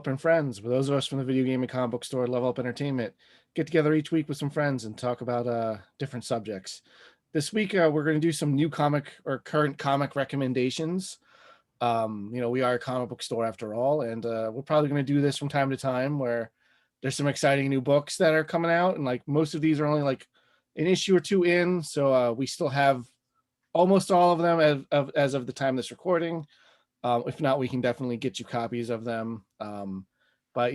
Up and Friends, where those of us from the video game and comic book store, Level Up Entertainment, get together each week with some friends and talk about different subjects. This week, we're going to do some new comic or current comic recommendations. We are a comic book store after all, and we're probably going to do this from time to time where there's some exciting new books that are coming out, and like most of these are only like an issue or two in, so we still have almost all of them as of the time of this recording. If not, we can definitely get you copies of them. But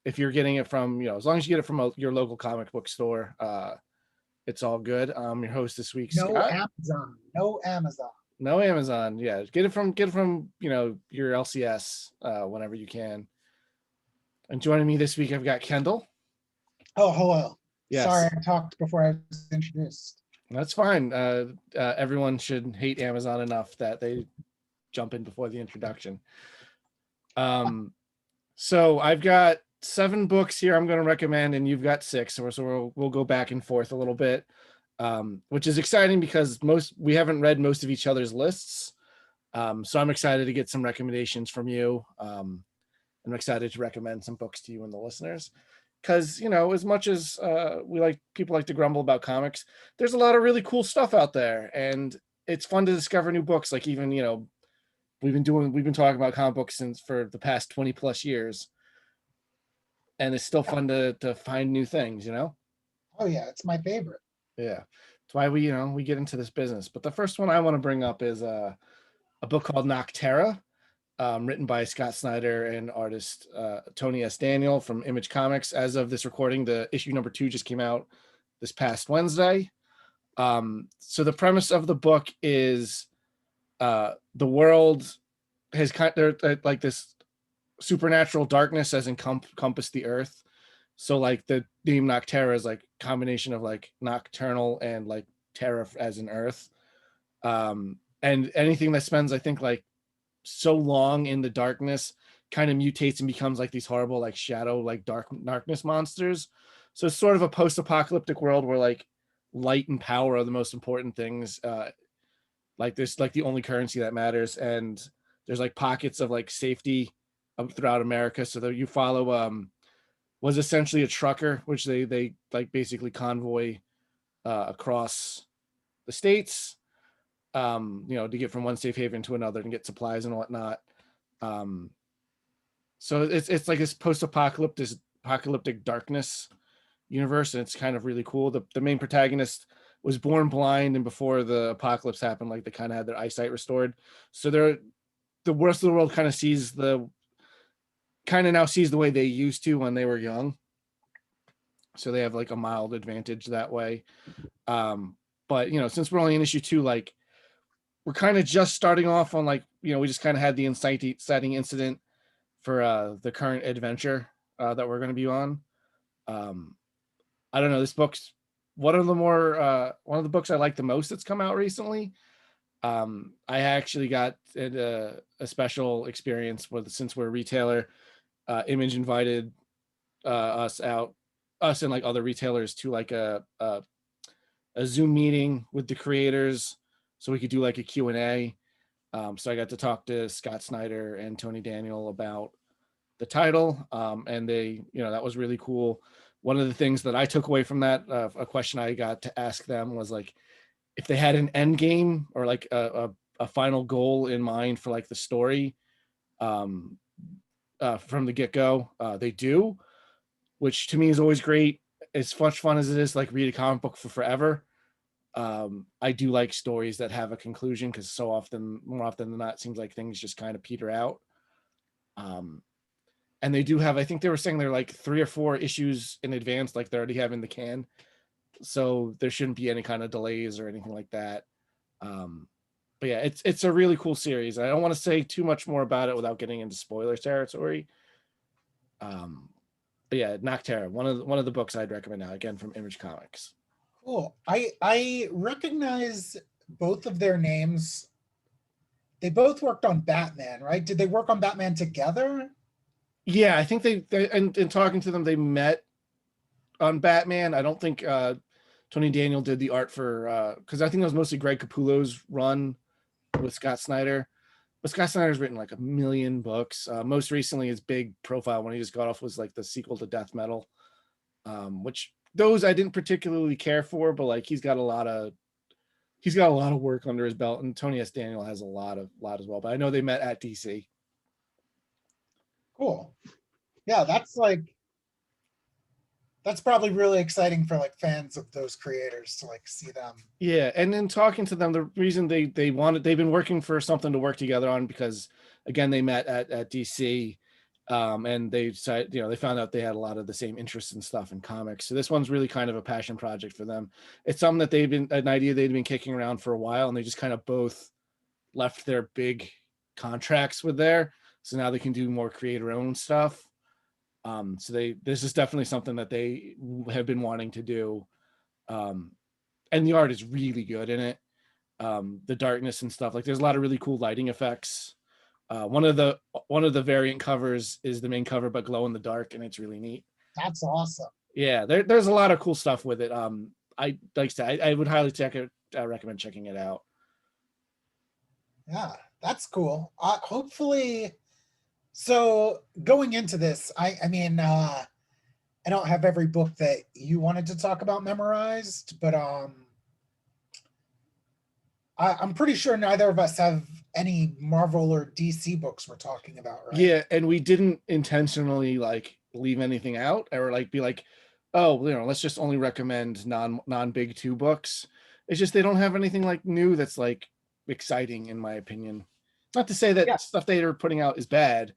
if you're getting it from, as long as you get it from your local comic book store, it's all good. Your host this week, No Scott. Amazon. No Amazon. No Amazon. Yeah, get it from your LCS whenever you can. And joining me this week, I've got Kendall. Oh, hello. Yes. Sorry, I talked before I was introduced. That's fine. Everyone should hate Amazon enough that they jump in before the introduction. So I've got 7 books here I'm going to recommend, and you've got 6, so we'll go back and forth a little bit, which is exciting because we haven't read most of each other's lists. So I'm excited to get some recommendations from you. I'm excited to recommend some books to you and the listeners, because as much as people like to grumble about comics, there's a lot of really cool stuff out there, and it's fun to discover new books. Like even we've been talking about comic books for the past 20 plus years, and it's still fun to find new things. Oh yeah, it's my favorite. Yeah, that's why we get into this business. But the first one I want to bring up is a book called Nocterra. Written by Scott Snyder and artist Tony S. Daniel from Image Comics. As of this recording, the issue number 2 just came out this past Wednesday. So the premise of the book is the world has like this supernatural darkness has encompassed the earth. So like the name Nocterra is like combination of like nocturnal and like terra as in earth. And anything that spends, I think, like so long in the darkness kind of mutates and becomes like these horrible like shadow like darkness monsters. So it's sort of a post-apocalyptic world where like light and power are the most important things. Like there's like the only currency that matters, and there's like pockets of like safety throughout America. So that you follow was essentially a trucker, which they like basically convoy across the states, to get from one safe haven to another and get supplies and whatnot. So it's like this post-apocalyptic darkness universe, and it's kind of really cool. The main protagonist was born blind, and before the apocalypse happened, like they kind of had their eyesight restored. So the rest of the world kind of now sees the way they used to when they were young. So they have like a mild advantage that way. But since we're only in issue 2, like we're kind of just starting off on like, we just kind of had the inciting incident for the current adventure that we're going to be on. I don't know, this book's one of the books I like the most that's come out recently. I actually got a special experience since we're a retailer. Image invited us and like other retailers to like a Zoom meeting with the creators, so we could do like a Q&A. So I got to talk to Scott Snyder and Tony Daniel about the title, and that was really cool. One of the things that I took away from that, a question I got to ask them was like, if they had an end game or like a final goal in mind for like the story from the get-go. They do, which to me is always great. As much fun as it is to like read a comic book for forever, I do like stories that have a conclusion, because more often than not, it seems like things just kind of peter out. And they do have, I think they were saying they're like 3 or 4 issues in advance, like they already have in the can. So there shouldn't be any kind of delays or anything like that. But yeah, it's a really cool series. I don't want to say too much more about it without getting into spoiler territory. But yeah, Nocterra, one of the books I'd recommend now, again from Image Comics. Cool. I recognize both of their names. They both worked on Batman, right? Did they work on Batman together? Yeah, I think they in talking to them, they met on Batman. I don't think Tony Daniel did the art for because I think it was mostly Greg Capullo's run with Scott Snyder. But Scott Snyder's written like a million books. Most recently, his big profile one he just got off was like the sequel to Death Metal, which those I didn't particularly care for, but like he's got a lot of work under his belt, and Tony S. Daniel has a lot as well. But I know they met at DC. Cool. Yeah, that's probably really exciting for like fans of those creators to like see them. Yeah, and then talking to them, the reason they've been working for something to work together on because again they met at DC, and they decided, they found out they had a lot of the same interests and stuff in comics. So this one's really kind of a passion project for them. It's something that an idea they'd been kicking around for a while, and they just kind of both left their big contracts with there, so now they can do more creator owned stuff. So this is definitely something that they have been wanting to do. And the art is really good in it. The darkness and stuff, like there's a lot of really cool lighting effects. One of the variant covers is the main cover, but glow in the dark, and it's really neat. That's awesome. Yeah, there's a lot of cool stuff with it. I like I said, I would highly recommend checking it out. Yeah, that's cool. Hopefully, so going into this, I mean, I don't have every book that you wanted to talk about memorized, but I'm pretty sure neither of us have any Marvel or DC books we're talking about, right? Yeah, and we didn't intentionally like leave anything out or like be like, oh, let's just only recommend non big two books. It's just they don't have anything like new that's like exciting in my opinion. Not to say that stuff they are putting out is bad,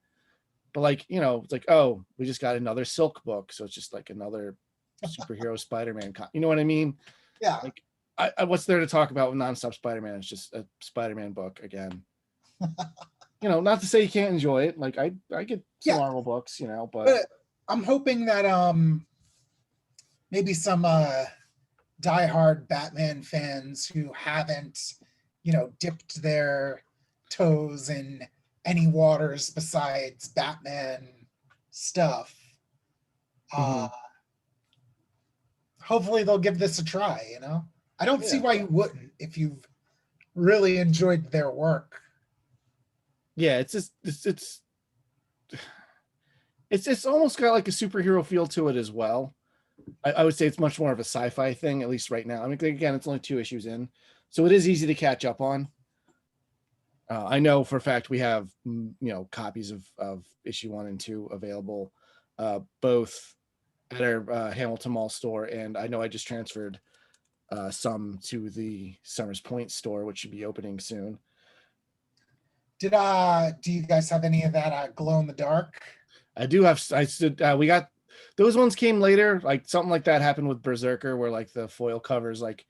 but like, it's like, oh, we just got another Silk book, so it's just like another superhero Spider-Man. You know what I mean? Yeah. Like, what's there to talk about with nonstop Spider-Man? It's just a Spider-Man book again. Not to say you can't enjoy it. Like I get some Marvel books, but I'm hoping that maybe some diehard Batman fans who haven't, dipped their toes in any waters besides Batman stuff. Hopefully they'll give this a try, I don't see why you wouldn't if you've really enjoyed their work. Yeah, it's just it's almost got like a superhero feel to it as well. I would say it's much more of a sci-fi thing, at least right now. I mean, again, it's only 2 issues in, so it is easy to catch up on. I know for a fact we have copies of issue 1 and 2 available, both at our Hamilton Mall store, and I know I just transferred some to the Summers Point store, which should be opening soon. Do you guys have any of that glow in the dark? I do have. We got those ones came later. Like something like that happened with Berserker, where like the foil covers like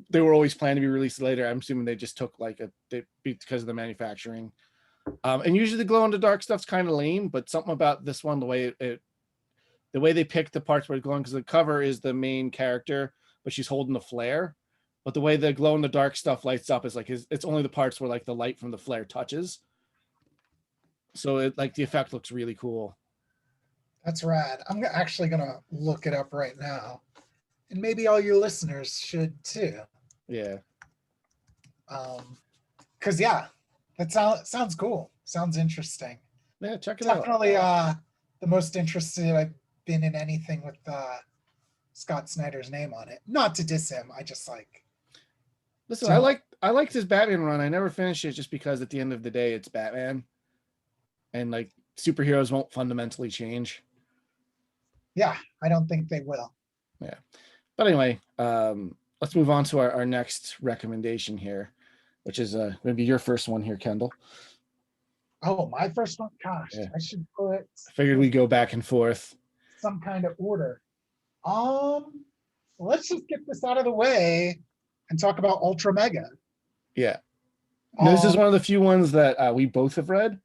they were always planned to be released later. I'm assuming they just took like because of the manufacturing. And usually the glow in the dark stuff's kind of lame, but something about this one, the way they picked the parts where it's glowing, because the cover is the main character, but she's holding the flare. But the way the glow in the dark stuff lights up is like it's only the parts where like the light from the flare touches. So it like the effect looks really cool. That's rad. I'm actually gonna look it up right now, and maybe all your listeners should too. Yeah. Because that sounds cool. Sounds interesting. Yeah, check it Definitely, out. the most interested I've been in anything with Scott Snyder's name on it. Not to diss him. I just like. Listen, I liked his Batman run. I never finished it just because at the end of the day, it's Batman, and like superheroes won't fundamentally change. Yeah, I don't think they will. Yeah, but anyway, let's move on to our next recommendation here, which is maybe your first one here, Kendall. Oh, my first one. Gosh, yeah. I should put. I figured we go back and forth. Some kind of order. Let's just get this out of the way and talk about Ultra Mega. Yeah, this is one of the few ones that we both have read.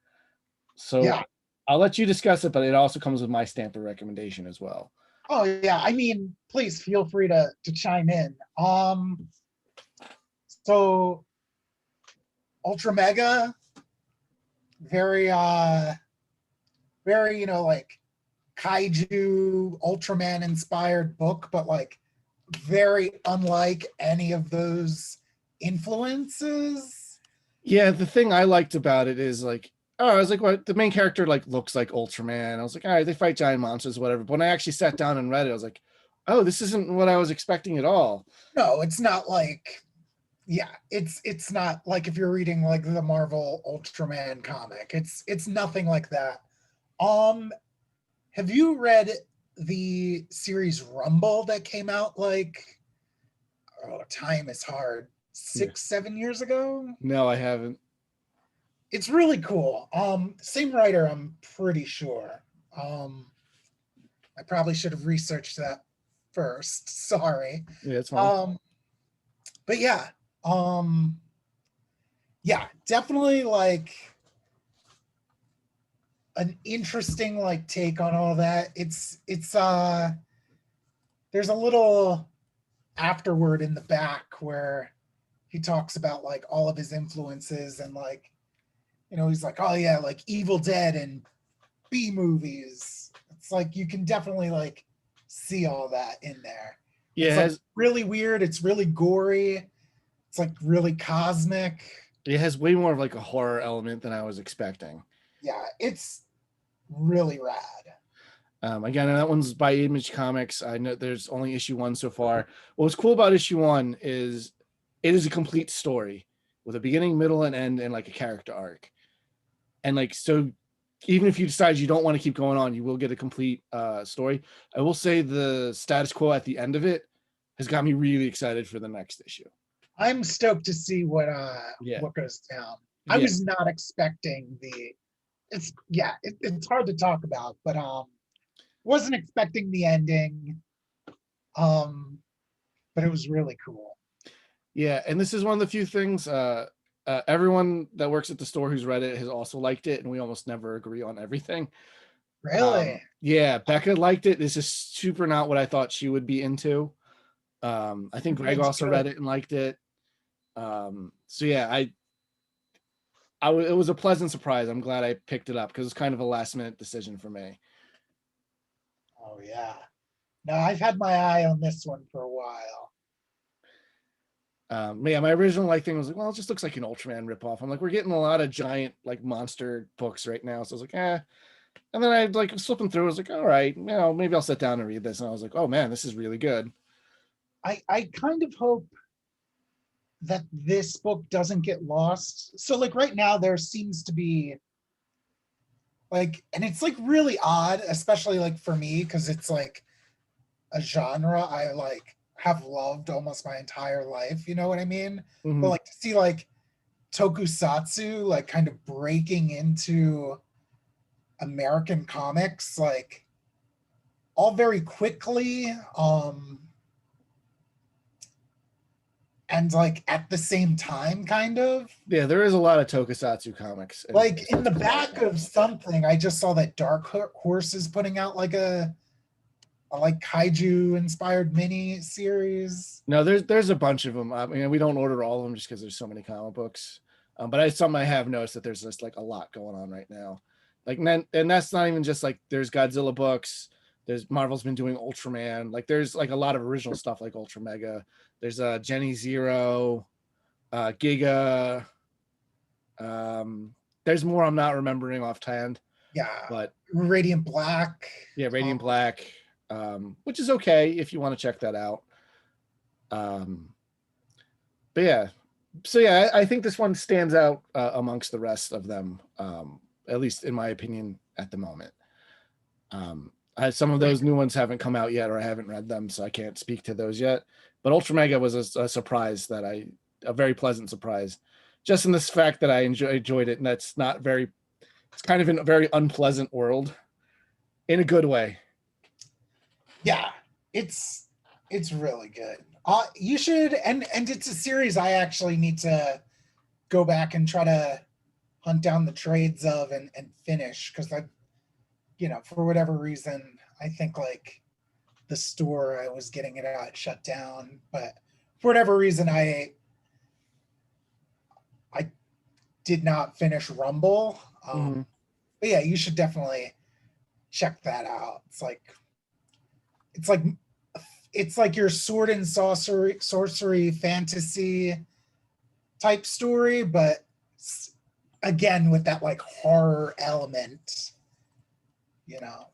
So yeah. I'll let you discuss it, but it also comes with my stamp of recommendation as well. Oh yeah, I mean, please feel free to chime in. So Ultra Mega, very like kaiju Ultraman inspired book, but like very unlike any of those influences. Yeah, the thing I liked about it is like, oh, I was like, what, the main character like looks like Ultraman. I was like, all right, they fight giant monsters, whatever. But when I actually sat down and read it, I was like, oh, this isn't what I was expecting at all. No, it's not like, yeah, it's not like if you're reading like the Marvel Ultraman comic. It's nothing like that. Um, have you read the series Rumble that came out like, oh, time is hard, Yeah. 6, 7 years ago? No, I haven't. It's really cool. Same writer, I'm pretty sure. Um, I probably should have researched that first. Sorry. Yeah, it's fine. Um, but yeah, um, yeah, definitely like an interesting like take on all that. It's there's a little afterword in the back where he talks about like all of his influences and like, he's like, oh yeah, like Evil Dead and B movies. It's like you can definitely like see all that in there. Yeah, It's like really weird, it's really gory, it's like really cosmic. it has way more of like a horror element than I was expecting. Yeah, it's really rad. Again, that one's by Image Comics. I know there's only issue one so far. What's cool about issue one is it is a complete story with a beginning, middle, and end, and like a character arc. And like so, even if you decide you don't want to keep going on, you will get a complete story. I will say the status quo at the end of it has got me really excited for the next issue. I'm stoked to see Yeah, what goes down. I yeah, was not expecting the it's yeah, it's hard to talk about, but wasn't expecting the ending. Um, but it was really cool. yeah. And this is one of the few things. Everyone that works at the store who's read it has also liked it, and we almost never agree on everything. Really? Yeah, Becca liked it. This is super not what I thought she would be into. I think Greg It's also good. read it and liked it. So yeah, it was a pleasant surprise. I'm glad I picked it up because it's kind of a last minute decision for me. Oh yeah. No, I've had my eye on this one for a while. Yeah, my original like thing was like, well, it just looks like an Ultraman ripoff. I'm like, we're getting a lot of giant like monster books right now, so I was like, eh. And then I like was flipping through. I was like, all right, maybe I'll sit down and read this. And I was like, oh man, this is really good. I kind of hope that this book doesn't get lost. So like right now there seems to be like, and it's like really odd, especially like for me, because it's like a genre I like have loved almost my entire life, you know what I mean? But Mhm. like to see like tokusatsu like kind of breaking into American comics like all very quickly, and like at the same time kind of Yeah, there is a lot of tokusatsu comics. And like in the back of something I just saw that Dark Horse is putting out like a like kaiju inspired mini series. no, there's a bunch of them. I mean, we don't order all of them just because there's so many comic books. But something I have noticed that there's just like a lot going on right now. Like, and that's not even just like there's Godzilla books. There's Marvel's been doing Ultraman. Like, there's like a lot of original stuff like Ultra Mega. There's Jenny Zero, Giga. There's more I'm not remembering offhand, Yeah, but Radiant Black. yeah, um, Radiant Black, which is okay if you want to check that out. Um, but yeah, so yeah, I think this one stands out amongst the rest of them, at least in my opinion at the moment. Some of those new ones haven't come out yet, or I haven't read them, so I can't speak to those yet. But Ultra Mega was a surprise a very pleasant surprise, just in this fact that I enjoyed it, and that's not very. It's kind of in a very unpleasant world, in a good way. yeah, it's it's really good. You should, and it's a series I actually need to go back and try to hunt down the trades of and finish because I, for whatever reason, I think like the store I was getting it at shut down, but for whatever reason, I did not finish Rumble. Mhm. But yeah, you should definitely check that out. It's like it's like your sword and sorcery fantasy type story, but again with that like horror element, you know,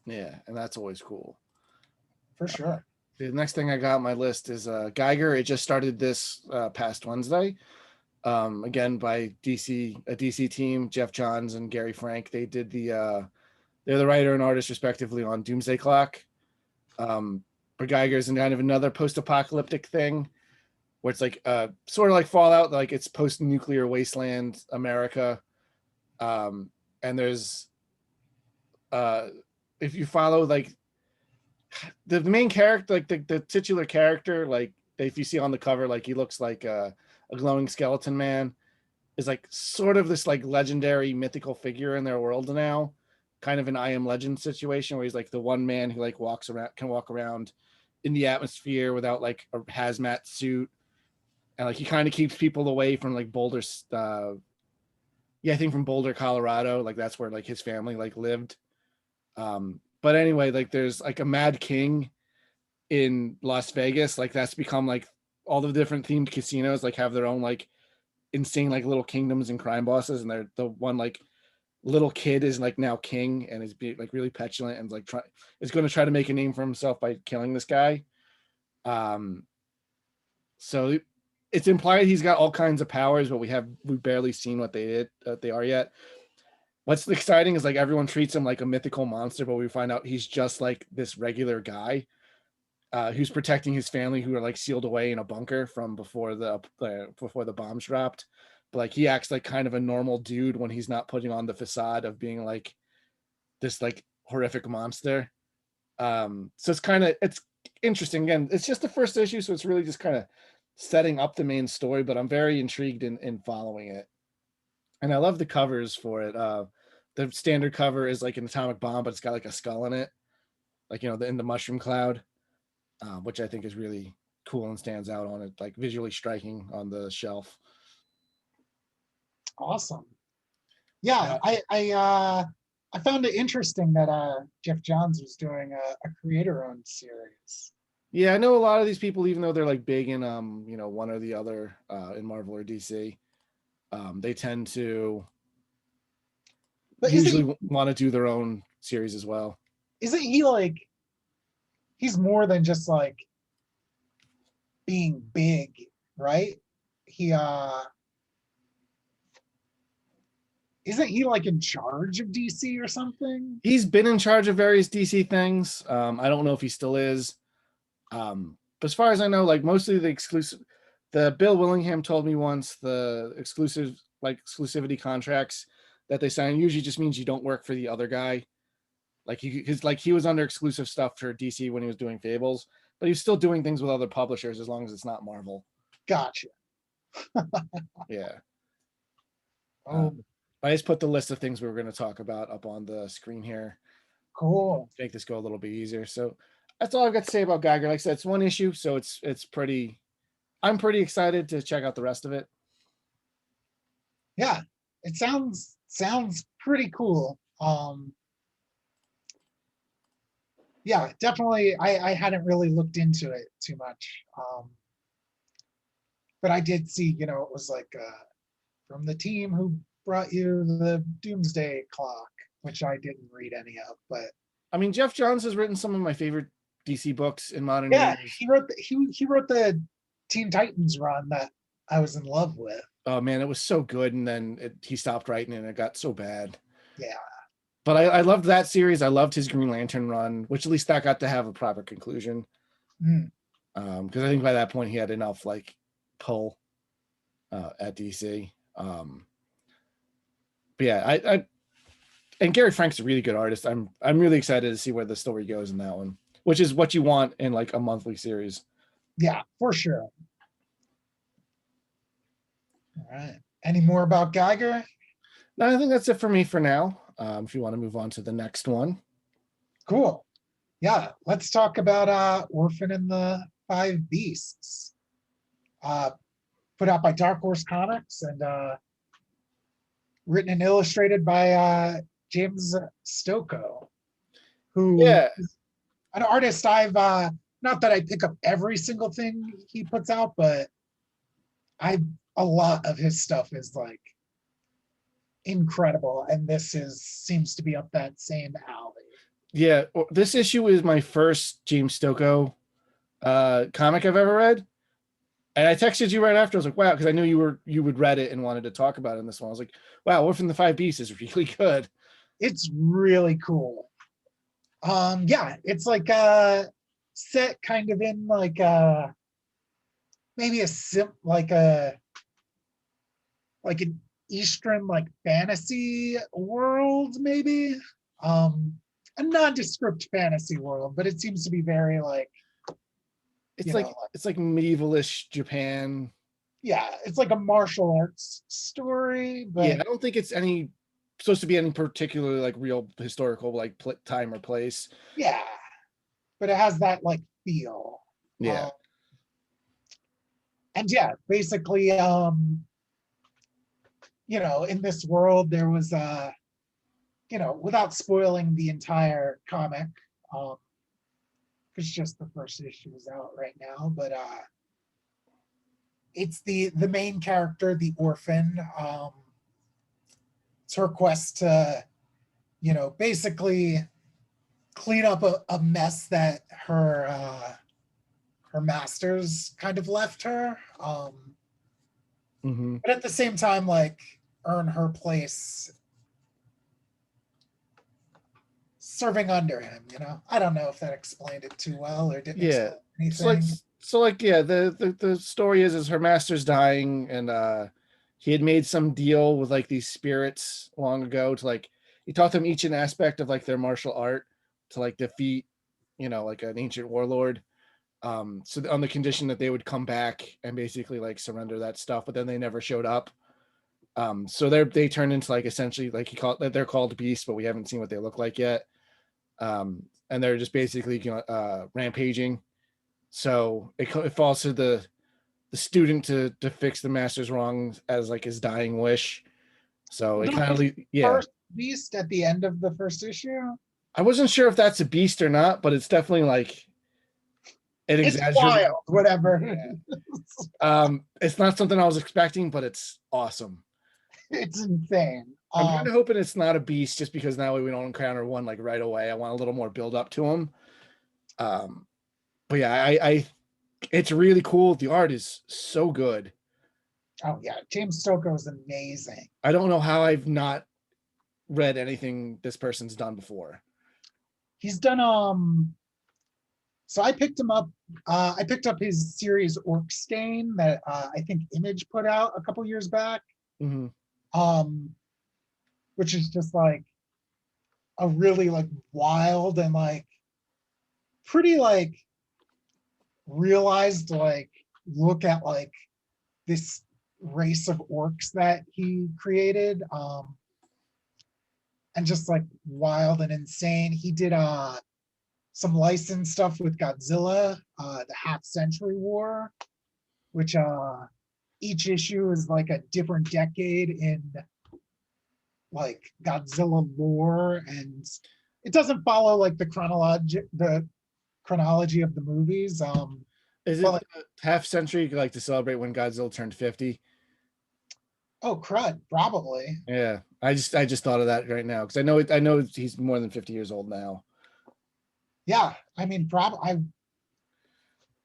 Yeah, and that's always cool. for sure. The next thing I got on my list is Geiger. It just started this past Wednesday. Again by a DC team, Jeff Johns and Gary Frank. They did they're the writer and artist respectively on Doomsday Clock. But Geiger's in kind of another post-apocalyptic thing where it's like sort of like Fallout, like it's post-nuclear wasteland America. And there's if you follow like the main character, like the titular character, like if you see on the cover, like he looks like a glowing skeleton man, is like sort of this like legendary mythical figure in their world now, kind of an I Am Legend situation where he's like the one man who like can walk around in the atmosphere without like a hazmat suit, and like he kind of keeps people away from like Boulder. I think from Boulder, Colorado, like that's where like his family like lived. But anyway, like there's like a Mad King in Las Vegas, like that's become like all the different themed casinos like have their own like insane like little kingdoms and crime bosses, and they're the one like little kid is like now king and is being like really petulant and like is going to try to make a name for himself by killing this guy. So it's implied he's got all kinds of powers, but we've barely seen what they are yet. What's exciting is like everyone treats him like a mythical monster, but we find out he's just like this regular guy who's protecting his family who are like sealed away in a bunker from before the bombs dropped. But like he acts like kind of a normal dude when he's not putting on the facade of being like this like horrific monster. So it's interesting. Again, it's just the first issue, so it's really just kind of setting up the main story, but I'm very intrigued in following it. And I love the covers for it. The standard cover is like an atomic bomb, but it's got like a skull in it, like in the mushroom cloud, which I think is really cool and stands out on it, like visually striking on the shelf. Awesome. Yeah, I found it interesting that Jeff Johns was doing a creator-owned series. Yeah, I know a lot of these people, even though they're like big in one or the other in Marvel or DC, they tend to usually want to do their own series as well. Isn't he like he's more than just like being big, right? He isn't he like in charge of DC or something? He's been in charge of various DC things. I don't know if he still is. But as far as I know, like mostly the Bill Willingham told me once the exclusivity contracts that they sign usually just means you don't work for the other guy. Like he was under exclusive stuff for DC when he was doing Fables, but he's still doing things with other publishers as long as it's not Marvel. Gotcha. Yeah. Oh, I just put the list of things we were going to talk about up on the screen here. Cool. Make this go a little bit easier. So that's all I've got to say about Geiger. Like I said, it's one issue, so I'm pretty excited to check out the rest of it. Yeah, it sounds pretty cool. Yeah, definitely. I hadn't really looked into it too much. But I did see, it was like from the team who brought you the Doomsday Clock, which I didn't read any of, but I mean, Jeff Johns has written some of my favorite DC books in modern yeah, years. he wrote the Teen Titans run that I was in love with. Oh man, it was so good, and then he stopped writing and it got so bad. Yeah. But I loved that series. I loved his Green Lantern run, which at least that got to have a proper conclusion. Because I think by that point he had enough like pull at DC. But yeah, and Gary Frank's a really good artist. I'm really excited to see where the story goes in that one, which is what you want in like a monthly series. Yeah, for sure. All right. Any more about Geiger? No, I think that's it for me for now. If you want to move on to the next one. Cool. Yeah, let's talk about Orphan and the Five Beasts. Put out by Dark Horse Comics and written and illustrated by James Stokoe, who is an artist I've not that I pick up every single thing he puts out, but a lot of his stuff is like incredible, and this is seems to be up that same alley. Yeah, this issue is my first James Stokoe comic I've ever read. And I texted you right after. I was like, wow, because I knew you would read it and wanted to talk about it in this one. I was like, wow, Orphan the Five Beasts is really good. It's really cool. Yeah, it's like set kind of in like maybe a sim like an Eastern like fantasy world, maybe. Um a nondescript fantasy world, but it seems to be very like, It's you like know, it's like medievalish Japan. yeah, it's like a martial arts story, Yeah, but I don't think it's any supposed to be any particularly like real historical like time or place. yeah, but it has that like feel. Yeah. Um, and yeah, basically, in this world there was without spoiling the entire comic, um, because just the first issue is out right now, but it's the main character, the orphan. It's her quest to, basically clean up a mess that her masters kind of left her. Hmm. But at the same time, like earn her place serving under him. I don't know if that explained it too well or didn't Yeah. explain So like anything. so like yeah, the story is her master's dying, and he had made some deal with like these spirits long ago to like he taught them each an aspect of like their martial art to like defeat, like an ancient warlord. So on the condition that they would come back and basically like surrender that stuff, but then they never showed up. So they turned into like essentially like they're called beasts, but we haven't seen what they look like yet. And they're just basically rampaging. So it falls to the student to fix the master's wrongs as like his dying wish. So it The kind of yeah. first beast at the end of the first issue, I wasn't sure if that's a beast or not, but it's definitely like an it's exaggerate. wild, whatever. It's not something I was expecting, but it's awesome. It's insane. I'm kind of hoping it's not a beast just because now we don't encounter one like right away. I want a little more build up to him. Um, but yeah, it's really cool. The art is so good. Oh yeah, James Stokoe is amazing. I don't know how I've not read anything this person's done before. He's done so I picked him up. I picked up his series Orc Stain that I think Image put out a couple years back. Mm-hmm. Which is just like a really like wild and like pretty like realized like look at like this race of orcs that he created, and just like wild and insane. He did some licensed stuff with Godzilla, the Half Century War, which each issue is like a different decade in like Godzilla lore, and it doesn't follow like the chronology of the movies. Is But it like, half century like to celebrate when Godzilla turned 50? oh crud, probably. Yeah, I just thought of that right now because I know he's more than 50 years old now. Yeah, I mean, probably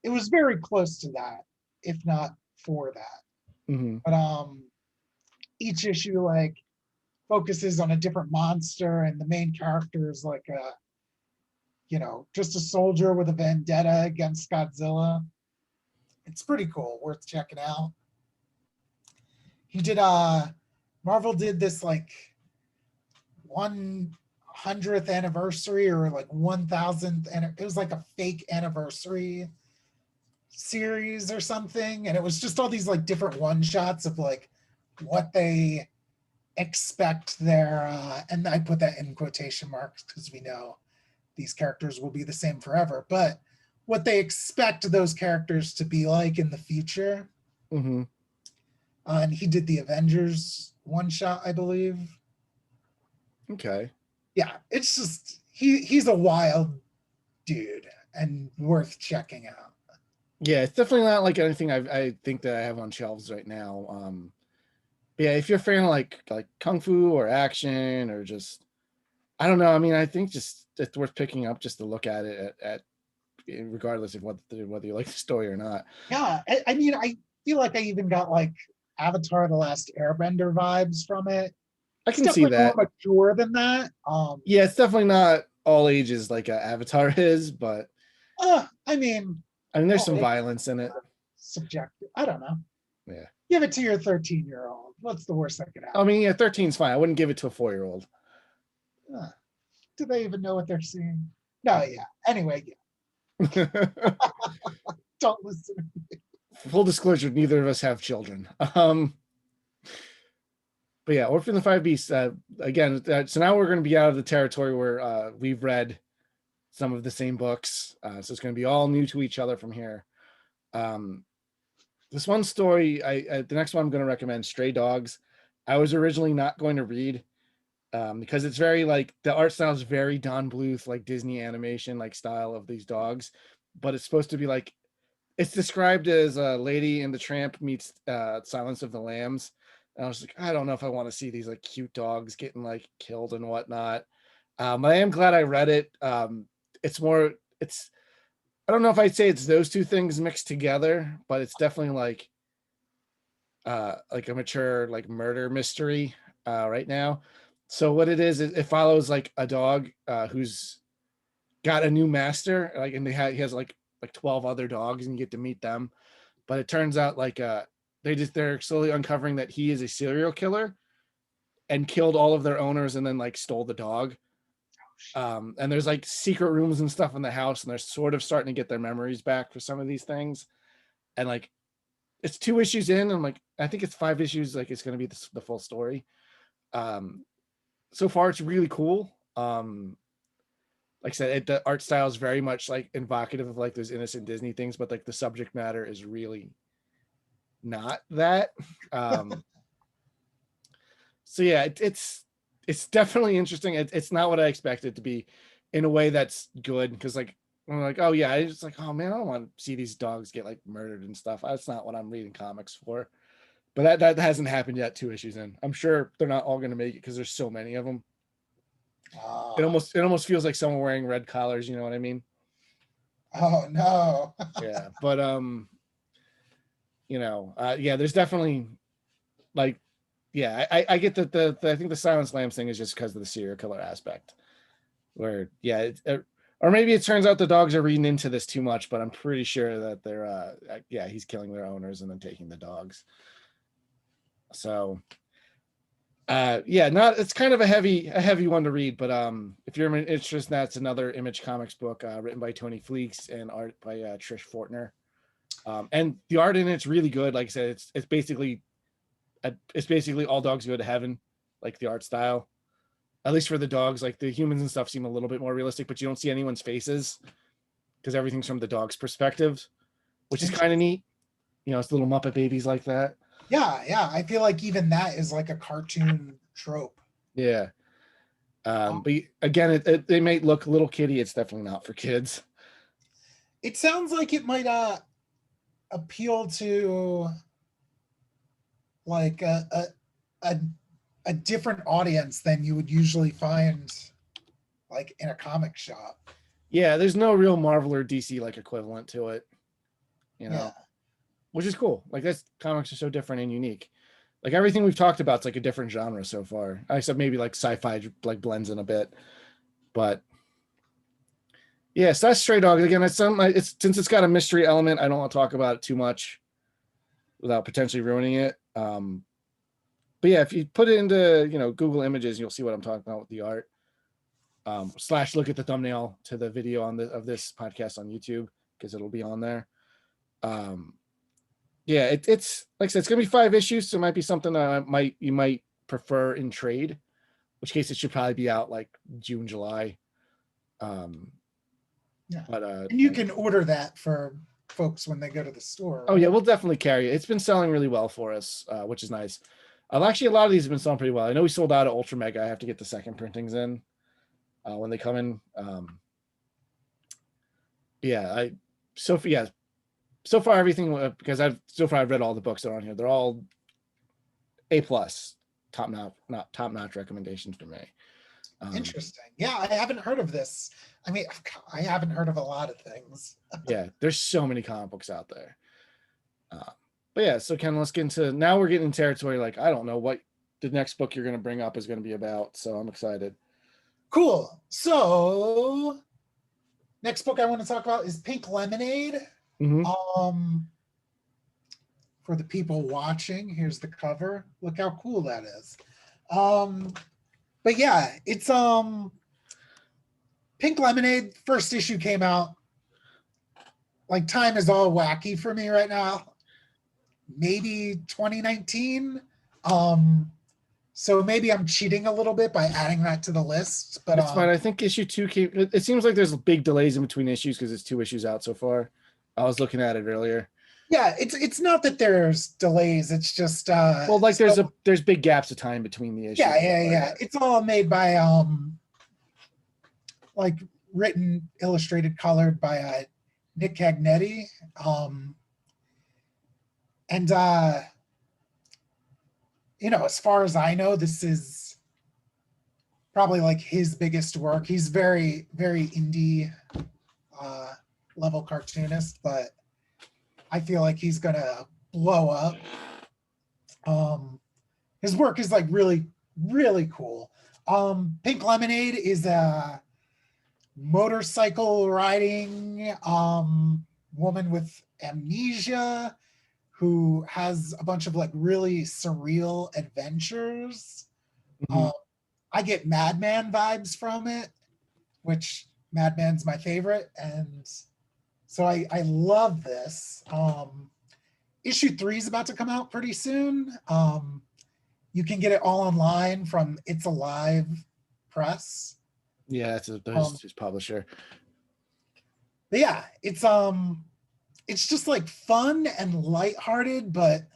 it was very close to that, if not for that. Mm-hmm. But each issue like focuses on a different monster, and the main character is like just a soldier with a vendetta against Godzilla. It's pretty cool, worth checking out. He did Marvel did this like 100th anniversary or like 1000th, and it was like a fake anniversary series or something, and it was just all these like different one shots of like what they expect their and I put that in quotation marks because we know these characters will be the same forever, but what they expect those characters to be like in the future. Mm-hmm. And he did the Avengers one shot, I believe. Okay. Yeah, it's just he's a wild dude and worth checking out. Yeah, it's definitely not like anything I think that I have on shelves right now. Yeah, if you're a fan of like kung fu or action or just, I don't know. I mean, I think just it's worth picking up just to look at it at regardless of whether you like the story or not. Yeah, I mean, I feel like I even got like Avatar: The Last Airbender vibes from it. I It's can see definitely more that. mature than that. Yeah, it's definitely not all ages like Avatar is, but I mean, I mean, there's all some age violence in it. subjective. I don't know. Yeah. Give it to your 13-year-old. What's the worst that could I happen? mean, yeah, 13's fine. I wouldn't give it to a 4-year-old. Uh, do they even know what they're seeing? No, yeah. Anyway, yeah, don't listen. Full disclosure, neither of us have children. But yeah, Orphan the Five Beasts. Again, so now we're going to be out of the territory where we've read some of the same books. So it's going to be all new to each other from here. Um, this one story, the next one I'm going to recommend, Stray Dogs. I was originally not going to read because it's very like the art style is very Don Bluth, like Disney animation, like style of these dogs, but it's supposed to be like it's described as Lady and the Tramp meets Silence of the Lambs. And I was like, I don't know if I want to see these like cute dogs getting like killed and whatnot. I am glad I read it. It's more, it's, I don't know if I'd say it's those two things mixed together, but it's definitely like a mature like murder mystery right now. So what it is, it follows like a dog who's got a new master, like, and he has like 12 other dogs, and you get to meet them. But it turns out like they're slowly uncovering that he is a serial killer and killed all of their owners and then like stole the dog. And there's like secret rooms and stuff in the house, and they're sort of starting to get their memories back for some of these things. And like it's 2 issues in, and like I think it's 5 issues, like it's going to be the full story. um so far it's really cool. Like I said, the art style is very much like evocative of like those innocent Disney things, but like the subject matter is really not that. um so yeah, it's definitely interesting. It's not what I expected to be, in a way that's good, because like I'm like, oh yeah, I just like, oh man, I don't want to see these dogs get like murdered and stuff. That's not what I'm reading comics for. But that hasn't happened yet. 2 issues in, I'm sure they're not all going to make it because there's so many of them. it Uh, almost it almost feels like someone wearing red collars, you know what I mean? oh no. Yeah, but yeah, there's definitely like, yeah, I get that I think the Silence Lambs thing is just because of the serial killer aspect, where yeah, or maybe it turns out the dogs are reading into this too much, but I'm pretty sure that they're yeah, he's killing their owners and then taking the dogs. So yeah, not, it's kind of a heavy one to read, but if you're interested in that, it's another Image Comics book written by Tony Fleeks and art by Trish Fortner. And the art in it's really good. Like I said, it's basically all dogs go to heaven, like the art style. At least for the dogs, like the humans and stuff seem a little bit more realistic, but you don't see anyone's faces because everything's from the dog's perspective, which is kind of neat. It's little Muppet babies like that. Yeah, yeah. I feel like even that is like a cartoon trope. Yeah. Um, But again, they may look a little kiddie. It's definitely not for kids. it sounds like it might appeal to like a a different audience than you would usually find like in a comic shop. Yeah, there's no real Marvel or DC like equivalent to it, you Yeah. know, which is cool. Like that's comics are so different and unique. Like everything we've talked about is like a different genre so far. Except maybe like sci-fi like blends in a bit. But yeah, so that's Stray Dogs. Again, it's since it's got a mystery element, I don't want to talk about it too much without potentially ruining it. But yeah, if you put it into Google Images, you'll see what I'm talking about with the art. Slash look at the thumbnail to the video of this podcast on YouTube, because it'll be on there. Um, yeah, it's like I said, it's gonna be 5 issues, so it might be something that you might prefer in trade, which case it should probably be out like June, July. Um, Yeah. but And you can order that for folks when they go to the store. oh yeah, right? we'll definitely carry it. It's been selling really well for us, which is nice. Actually, a lot of these have been selling pretty well. I know we sold out of Ultra Mega. I have to get the second printings in when they come in. Yeah, yeah, so far everything, because I've read all the books that are on here. They're all A plus, top notch recommendation for me. Interesting. Yeah, I haven't heard of this. I mean, I haven't heard of a lot of things. Yeah, there's so many comic books out there. But yeah, so Ken, let's get into, now we're getting in territory like I don't know what the next book you're going to bring up is going to be about, so I'm excited. Cool. So next book I want to talk about is Pink Lemonade. Mhm. For the people watching, here's the cover. Look how cool that is. But yeah, it's Pink Lemonade. First issue came out. Like, time is all wacky for me right now. Maybe 2019. So maybe I'm cheating a little bit by adding that to the list. But It's fine. I think issue 2 came, it seems like there's big delays in between issues because it's 2 issues out so far. I was looking at it earlier. yeah, it's not that there's delays. It's just Well, like there's big gaps of time between the issues. yeah. It's all made by like written, illustrated, colored by Nick Cagnetti. And you know, as far as I know, this is probably like his biggest work. He's very, very indie level cartoonist, but I feel like he's gonna blow up. His work is like really, really cool. Pink Lemonade is a motorcycle riding woman with amnesia who has a bunch of like really surreal adventures. Mhm. I get Madman vibes from it, which Madman's my favorite, and so I love this. Issue 3 is about to come out pretty soon. You can get it all online from It's Alive Press. Yeah, that's his publisher. But yeah, it's just like fun and lighthearted, but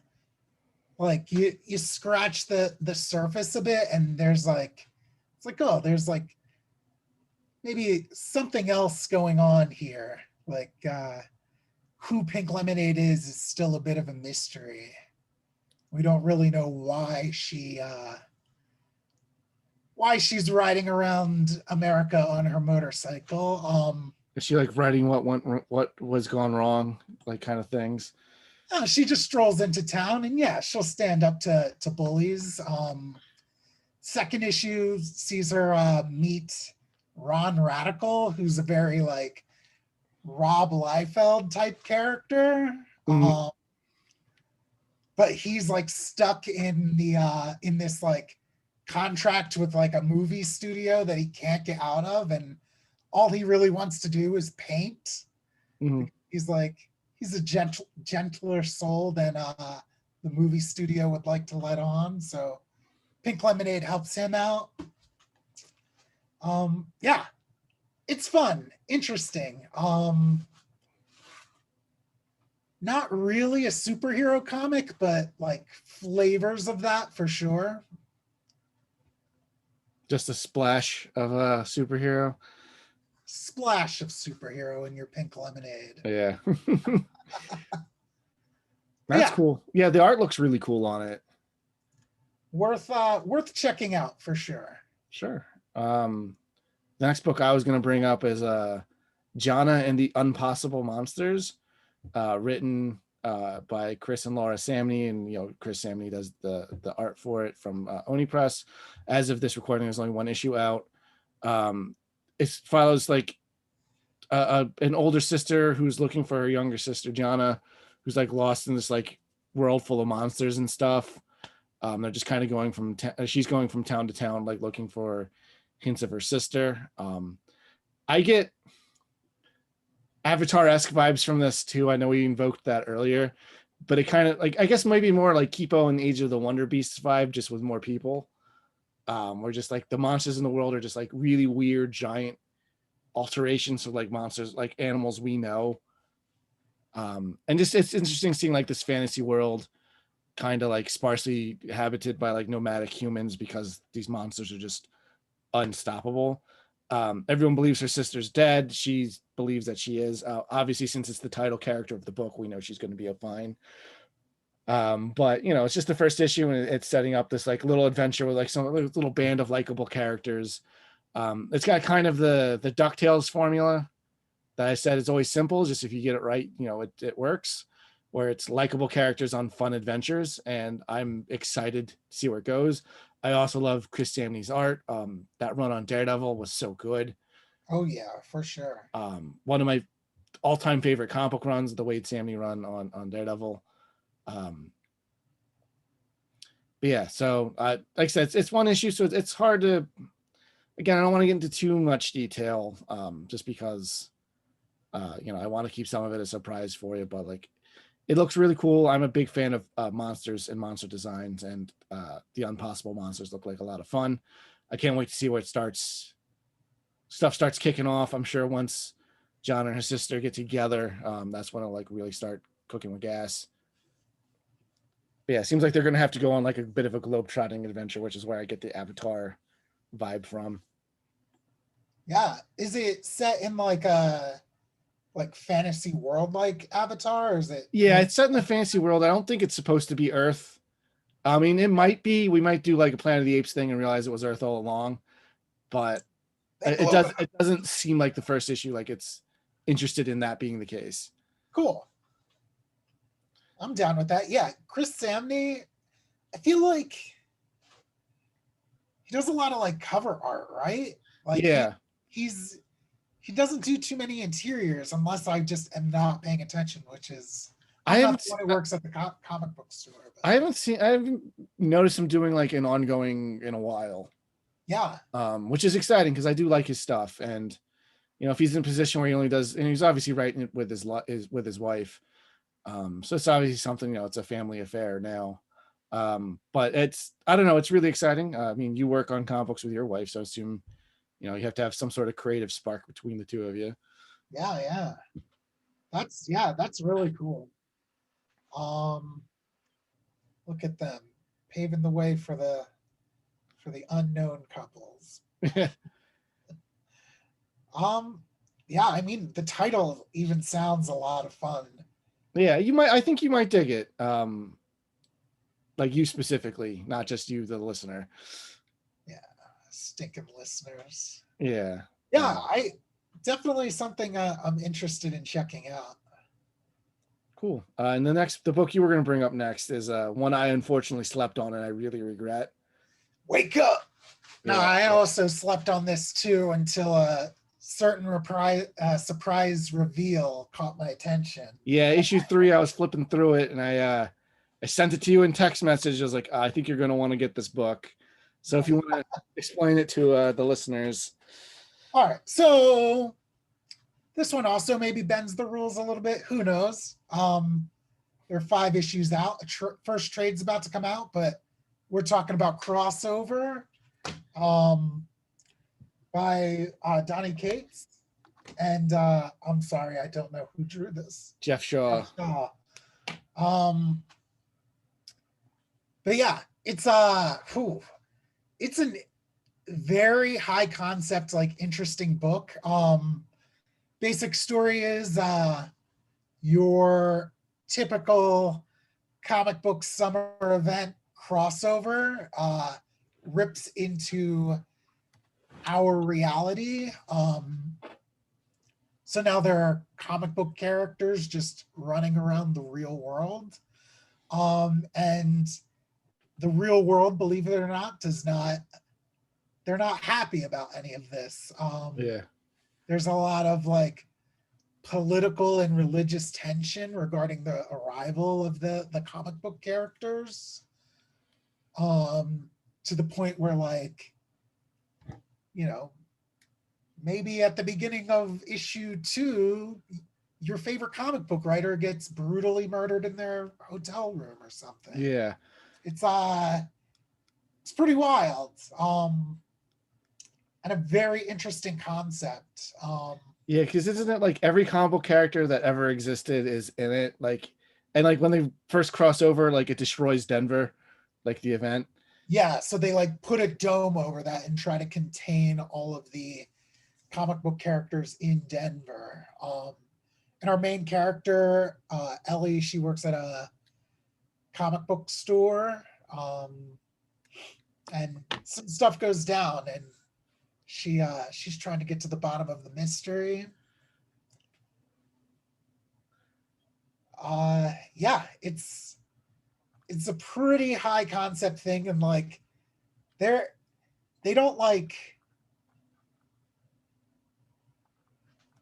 like you scratch the surface a bit, and there's like, it's like, oh, there's like maybe something else going on here. Like who Pink Lemonade is still a bit of a mystery. We don't really know why she's riding around America on her motorcycle. Is she like writing what was gone wrong, like kind of things? She just strolls into town, and yeah, she'll stand up to bullies. Second issue sees her meet Ron Radical, who's a very like Rob Liefeld type character. Mhm. But he's like stuck in the in this like contract with like a movie studio that he can't get out of, and all he really wants to do is paint. Mhm. He's like, he's a gentler soul than the movie studio would like to let on. So Pink Lemonade helps him out. Yeah, it's fun, interesting. Not really a superhero comic, but like flavors of that for sure. Just a splash of a superhero. Splash of superhero in your Pink Lemonade. Yeah. But That's yeah, cool. Yeah, the art looks really cool on it. worth checking out for sure. Sure. The next book I was going to bring up is Jana and the Unpossible Monsters, written by Chris and Laura Samney, and Chris Samney does the art for it from Oni Press. As of this recording, there's only 1 issue out. It follows like an older sister who's looking for her younger sister Jana, who's like lost in this like world full of monsters and stuff. They're just kind of going from she's going from town to town, like looking for hints of her sister. I get Avatar-esque vibes from this too. I know we invoked that earlier, but it kind of like, I guess maybe more like Kipo and Age of the Wonder Beasts vibe, just with more people. Where just like the monsters in the world are just like really weird giant alterations of like monsters, like animals we know. And just it's interesting seeing like this fantasy world kind of like sparsely habited by like nomadic humans because these monsters are just unstoppable. Everyone believes her sister's dead. She believes that she is. Obviously, since it's the title character of the book, we know she's going to be fine. But you know, it's just the first issue, and it's setting up this like little adventure with like some little band of likable characters. It's got kind of the DuckTales formula that I said is always simple. Just if you get it right, you know, it works. Where it's likable characters on fun adventures, and I'm excited to see where it goes. I also love Chris Samney's art. That run on Daredevil was so good. Oh yeah, for sure. One of my all-time favorite comic book runs, the Wade Samney run on Daredevil. Um, but yeah, so like I said, it's one issue, so it's hard to. Again, I don't want to get into too much detail, just because you know, I want to keep some of it a surprise for you. But like, it looks really cool. I'm a big fan of monsters and monster designs, and the Unpossible monsters look like a lot of fun. I can't wait to see where it starts. Stuff starts kicking off. I'm sure once John and his sister get together, that's when it'll like really start cooking with gas. But yeah, it seems like they're gonna have to go on like a bit of a globe-trotting adventure, which is where I get the Avatar vibe from. Yeah. Is it set in like a fantasy world like Avatar, or is it Yeah, it's set in the fantasy world. I don't think it's supposed to be Earth. I mean, it might be. We might do like a Planet of the Apes thing and realize it was Earth all along, but it doesn't seem like the first issue like it's interested in that being the case. Cool. I'm down with that. Yeah, Chris Samney, I feel like he does a lot of like cover art, right? Like Yeah, he's he doesn't do too many interiors unless I just am not paying attention, which is I I'm not haven't the one who works at the comic book store. But I haven't noticed him doing like an ongoing in a while. yeah, Which is exciting because I do like his stuff, and you know, if he's in a position where he only does, and he's obviously writing it with his wife, so it's obviously something, you know, it's a family affair now. But it's, I don't know, it's really exciting. I mean, you work on comic books with your wife, so I assume, you know, you have to have some sort of creative spark between the two of you. yeah. That's really cool. Um, Look at them paving the way for the unknown couples. Um, yeah, I mean the title even sounds a lot of fun. Yeah, you might, I think you might dig it. Like you specifically, not just you, the listener. Yeah, stinking listeners. Yeah. Yeah, I definitely something I'm interested in checking out. Cool. And the book you were going to bring up next is one I unfortunately slept on and I really regret. Wake up! No, Yeah. I also slept on this too until a certain surprise reveal caught my attention. Yeah, issue 3, I was flipping through it and I sent it to you in text message. I was like, I think you're going to want to get this book. So if you want to explain it to the listeners. All right, so this one also maybe bends the rules a little bit. Who knows? There are 5 issues out. First trade's about to come out, but we're talking about Crossover by Donny Cates. And I'm sorry, I don't know who drew this. Jeff Shaw. But yeah, it's it's a very high concept, like interesting book. Basic story is your typical comic book summer event crossover rips into our reality. So now there are comic book characters just running around the real world. And the real world, believe it or not, they're not happy about any of this. Yeah. There's a lot of like political and religious tension regarding the arrival of the comic book characters. To the point where, like, you know, maybe at the beginning of issue 2, your favorite comic book writer gets brutally murdered in their hotel room or something. Yeah. It's pretty wild. And a very interesting concept. Yeah, because isn't it like every comic book character that ever existed is in it? Like, and like when they first cross over, like it destroys Denver, like the event. Yeah, so they like put a dome over that and try to contain all of the comic book characters in Denver. And our main character, Ellie, she works at a comic book store, and some stuff goes down, and she's trying to get to the bottom of the mystery. Yeah, it's a pretty high concept thing, and like they don't like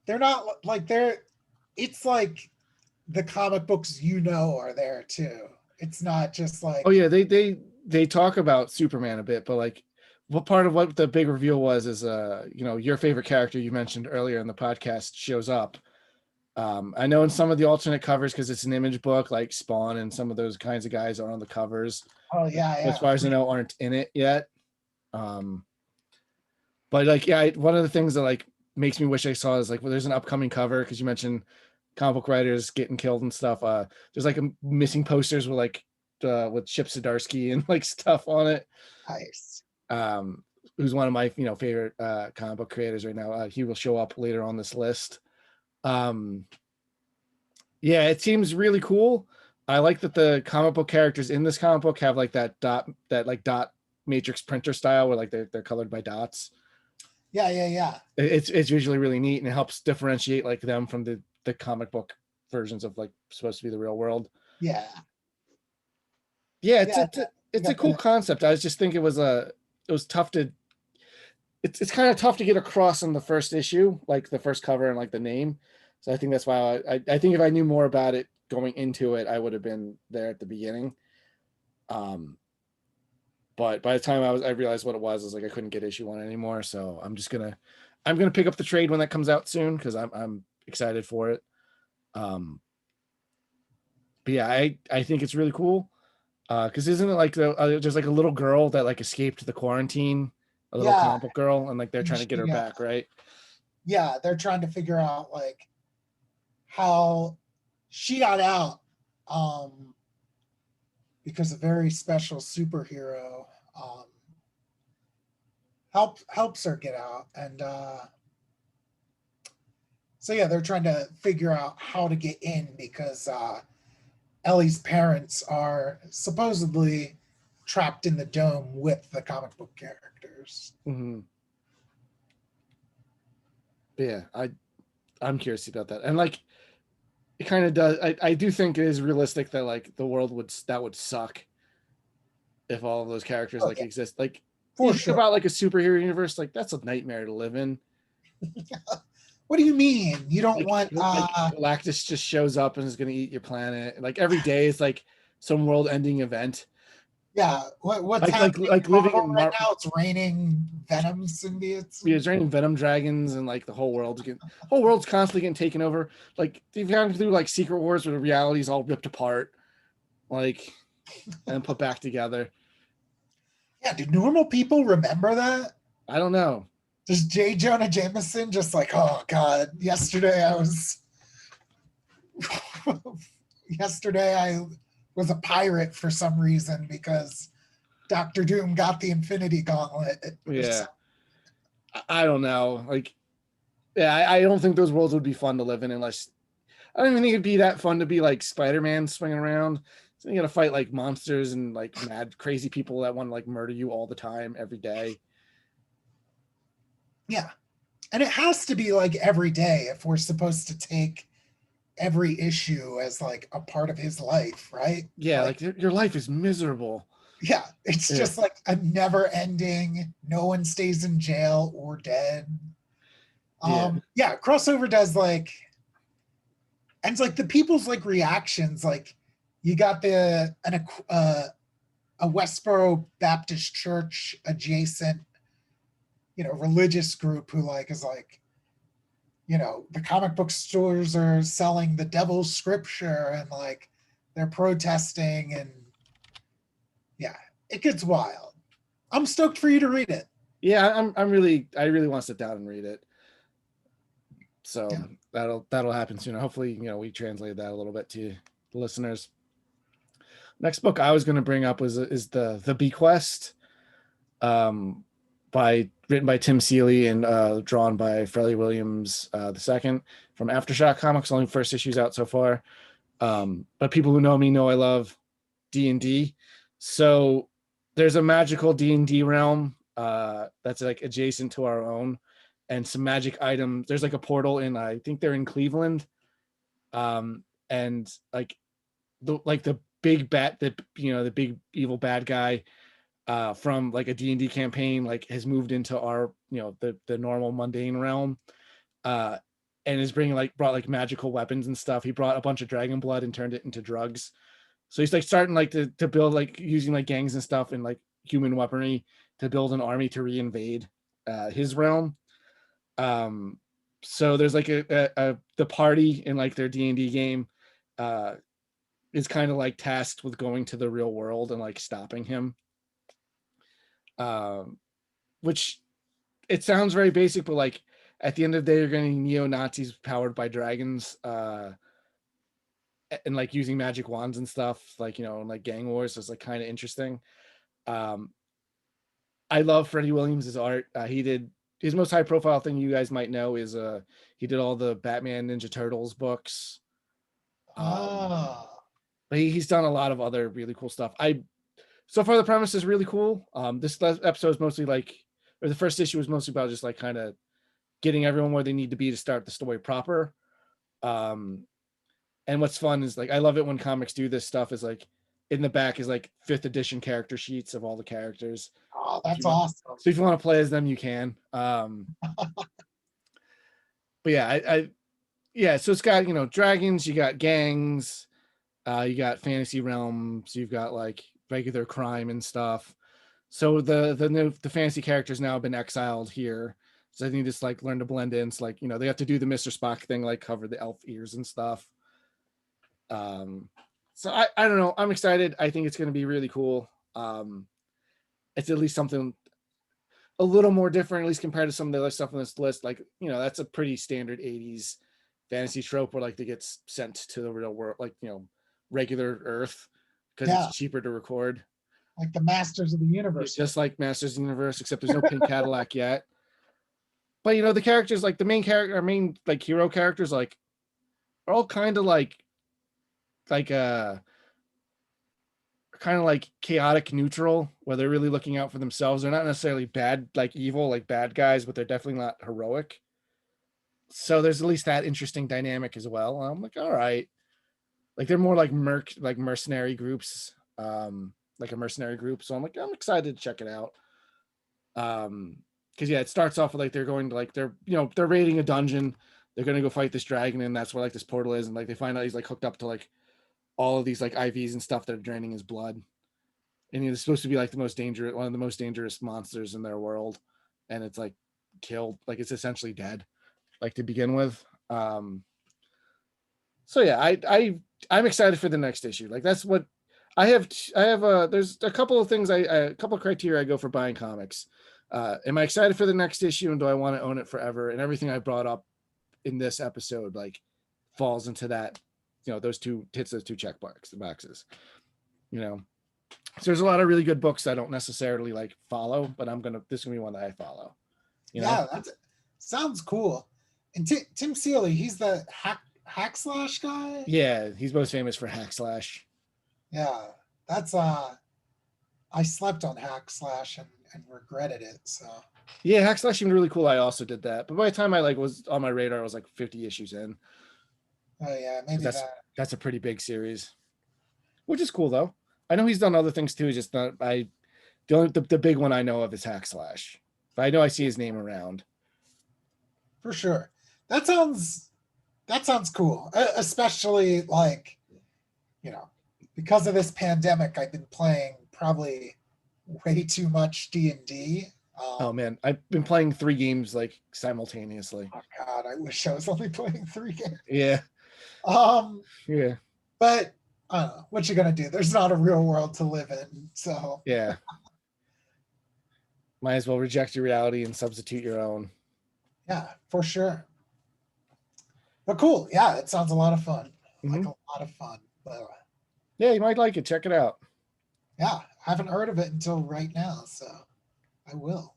they're not like they're it's like the comic books are there too. It's not just like, Oh yeah, they talk about Superman a bit, but like what part of what the big reveal was is your favorite character you mentioned earlier in the podcast shows up. I know in some of the alternate covers, because it's an Image book, like Spawn and some of those kinds of guys are on the covers. oh yeah, As far as I know, aren't in it yet. But like, yeah, one of the things that like makes me wish I saw is like, well, there's an upcoming cover, because you mentioned comic book writers getting killed and stuff. There's like a missing posters with like with Chip Zdarsky and like stuff on it. nice. Who's one of my favorite comic book creators right now. He will show up later on this list. Yeah, it seems really cool. I like that the comic book characters in this comic book have like that dot matrix printer style where like they're colored by dots. Yeah. It's visually really neat, and it helps differentiate like them from the comic book versions of like supposed to be the real world. Yeah. Yeah, Yeah, it's a cool concept. I was just thinking it was tough to it's kind of tough to get across in the first issue, like the first cover and like the name. So I think that's why I think if I knew more about it going into it, I would have been there at the beginning. But by the time I realized what it was, I was like, I couldn't get issue 1 anymore. So I'm gonna pick up the trade when that comes out soon, because I'm excited for it. But yeah, I think it's really cool. Because isn't it like there's like a little girl that like escaped the quarantine, a little comic book girl, and like they're trying to get her back, right? Yeah, they're trying to figure out like how she got out, because a very special superhero helps her get out, and so yeah, they're trying to figure out how to get in, because Ellie's parents are supposedly trapped in the dome with the comic book characters. Mm-hmm. Yeah, I'm curious about that, and like it kind of does. I do think it is realistic that like the world would suck if all of those characters exist. Like For you think sure. about like a superhero universe, like that's a nightmare to live in. What do you mean? You don't want Galactus just shows up and is going to eat your planet. Like every day is like some world-ending event. Yeah, what's happening like living in right now? It's raining Venom symbiotes. Yeah, it's raining Venom dragons, and like the whole world's constantly getting taken over. Like they've gone through like Secret Wars where the reality is all ripped apart, like and put back together. Yeah, do normal people remember that? I don't know. Does J. Jonah Jameson just like, oh god, yesterday I was a pirate for some reason because Doctor Doom got the Infinity Gauntlet. Yeah, I don't know. Like, yeah, I don't think those worlds would be fun to live in unless I don't even think it'd be that fun to be like Spider-Man swinging around. So you got to fight like monsters and like mad crazy people that want to like murder you all the time every day. Yeah, and it has to be like every day if we're supposed to take every issue as like a part of his life, right? Yeah, like your life is miserable. Yeah, it's just like a never ending, no one stays in jail or dead. Yeah, crossover does like, and it's like the people's like reactions, like you got a Westboro Baptist Church adjacent, religious group who like is like, the comic book stores are selling the devil's scripture and like they're protesting, and yeah, it gets wild. I'm stoked for you to read it. Yeah, I really want to sit down and read it. So yeah. That'll happen soon. Hopefully, we translated that a little bit to the listeners. Next book I was going to bring up is the Bequest, written by Tim Seeley and drawn by Freddie Williams II from Aftershock Comics. Only first issue's out so far. But people who know me know I love D&D. So there's a magical D&D realm that's like adjacent to our own, and some magic items. There's like a portal in, I think they're in Cleveland. And the big bat, the big evil bad guy from like a D&D campaign like has moved into our, the normal mundane realm, uh and is brought like magical weapons and stuff. He brought a bunch of dragon blood and turned it into drugs. So he's like starting like to build, like using like gangs and stuff and like human weaponry to build an army to reinvade his realm. um so there's like the party in like their D&D game uh is kind of like tasked with going to the real world and like stopping him. um which, it sounds very basic, but like at the end of the day, you're getting neo-Nazis powered by dragons, and like using magic wands and stuff, like, and like gang wars. So it's like kind of interesting. um I love Freddie Williams' art. He did his most high profile thing, you guys might know, is he did all the Batman Ninja Turtles books. um Ah, but he's done a lot of other really cool stuff. So far the premise is really cool. This last episode is mostly like, or the first issue was mostly about just like kind of getting everyone where they need to be to start the story proper. um and what's fun is like, I love it when comics do this stuff, is like in the back is like 5th edition character sheets of all the characters. oh, If you that's want- awesome. so if you want to play as them, you can. But yeah, yeah, so it's got, dragons, you got gangs, you got fantasy realms, you've got like regular crime and stuff. So the fantasy characters now have been exiled here, so they need to like learn to blend in. So like, they have to do the Mr. Spock thing, like cover the elf ears and stuff. So I don't know, I'm excited. I think it's going to be really cool. It's at least something a little more different, at least compared to some of the other stuff on this list. Like, that's a pretty standard 80s fantasy trope where like they get sent to the real world, like, regular Earth, because Yeah, it's cheaper to record. like the Masters of the It's Universe. just like Masters of the Universe, except there's no pink Cadillac yet. But the characters, like the main character, our main like hero characters, like are all kind of like kind of like chaotic neutral, where they're really looking out for themselves. They're not necessarily bad, like evil, like bad guys, but they're definitely not heroic. So there's at least that interesting dynamic as well. I'm like, all right, like they're more like mercenary groups, like a mercenary group. So I'm like, I'm excited to check it out. Because yeah, it starts off with like they're going to like they're raiding a dungeon. They're gonna go fight this dragon, and that's where like this portal is, and like they find out he's like hooked up to like all of these like IVs and stuff that are draining his blood. And he's supposed to be like one of the most dangerous monsters in their world, and it's like killed, like it's essentially dead, like to begin with. So yeah, I'm excited for the next issue. Like that's what I have. There's a couple of things, a couple of criteria I go for buying comics. Am I excited for the next issue, and do I want to own it forever? And everything I brought up in this episode like falls into that. Those two check boxes. So there's a lot of really good books I don't necessarily like follow, but this is gonna be one that I follow. Yeah, that sounds cool. And Tim Seeley, he's the hack slash guy. Yeah, he's most famous for Hack Slash. Yeah, that's I slept on hack slash and regretted it. So Yeah, Hack Slash seemed really cool. I also did that, but by the time I like was on my radar, I was like 50 issues in. oh yeah, maybe That's a pretty big series, which is cool though. I know he's done other things too. Just not the big one I know of is Hack Slash. But I know I see his name around. for sure. That sounds cool, especially like because of this pandemic. I've been playing probably way too much D&D. Oh man, I've been playing 3 games like simultaneously. Oh God, I wish I was only playing 3 games. Yeah. Yeah. But I don't know what you're gonna do. There's not a real world to live in, so Yeah. Might as well reject your reality and substitute your own. yeah, for sure. But cool, yeah, it sounds a lot of fun. Like a lot of fun. But yeah, you might like it. Check it out. yeah, I haven't heard of it until right now, so I will.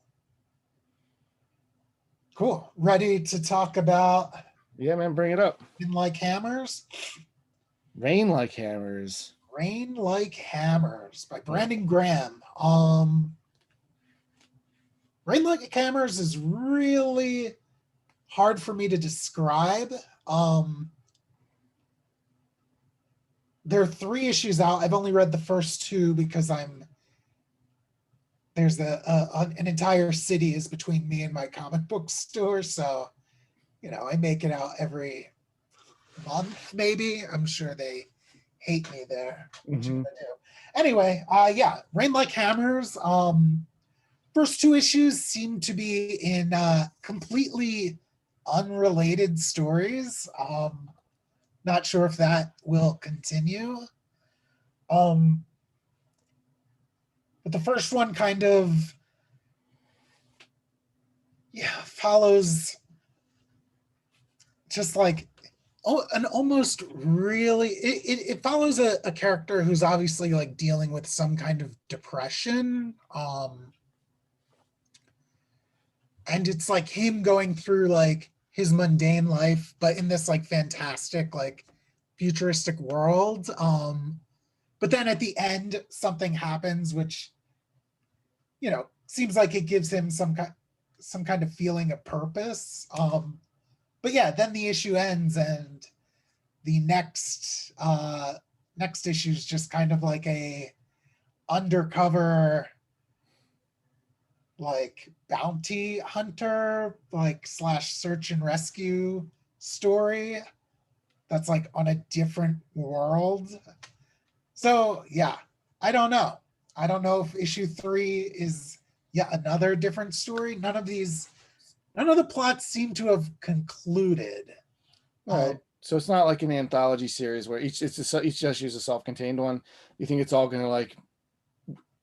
Cool. Ready to talk about Yeah, man, bring it up. In Like Hammers? Rain Like Hammers. Rain Like Hammers by Brandon Graham. Rain Like Hammers is really hard for me to describe. There are 3 issues out. I've only read the first 2 because there's an entire city is between me and my comic book store, so I make it out every month maybe. I'm sure they hate me there. What you Mhm. gonna do? Anyway, yeah, Rain Like Hammers. First 2 issues seem to be in completely unrelated stories. Not sure if that will continue. But the first one kind of follows just like an almost really it follows a character who's obviously like dealing with some kind of depression. And it's like him going through like his mundane life, but in this like fantastic, like futuristic world. But then at the end, something happens which seems like it gives him some kind of feeling of purpose. But yeah, then the issue ends, and the next issue is just kind of like a undercover like bounty hunter like slash search and rescue story that's like on a different world. So yeah, I don't know. I don't know if issue 3 is yet another different story. None of the plots seem to have concluded. All right. So it's not like an anthology series where each each issue is a self-contained one. You think it's all going to like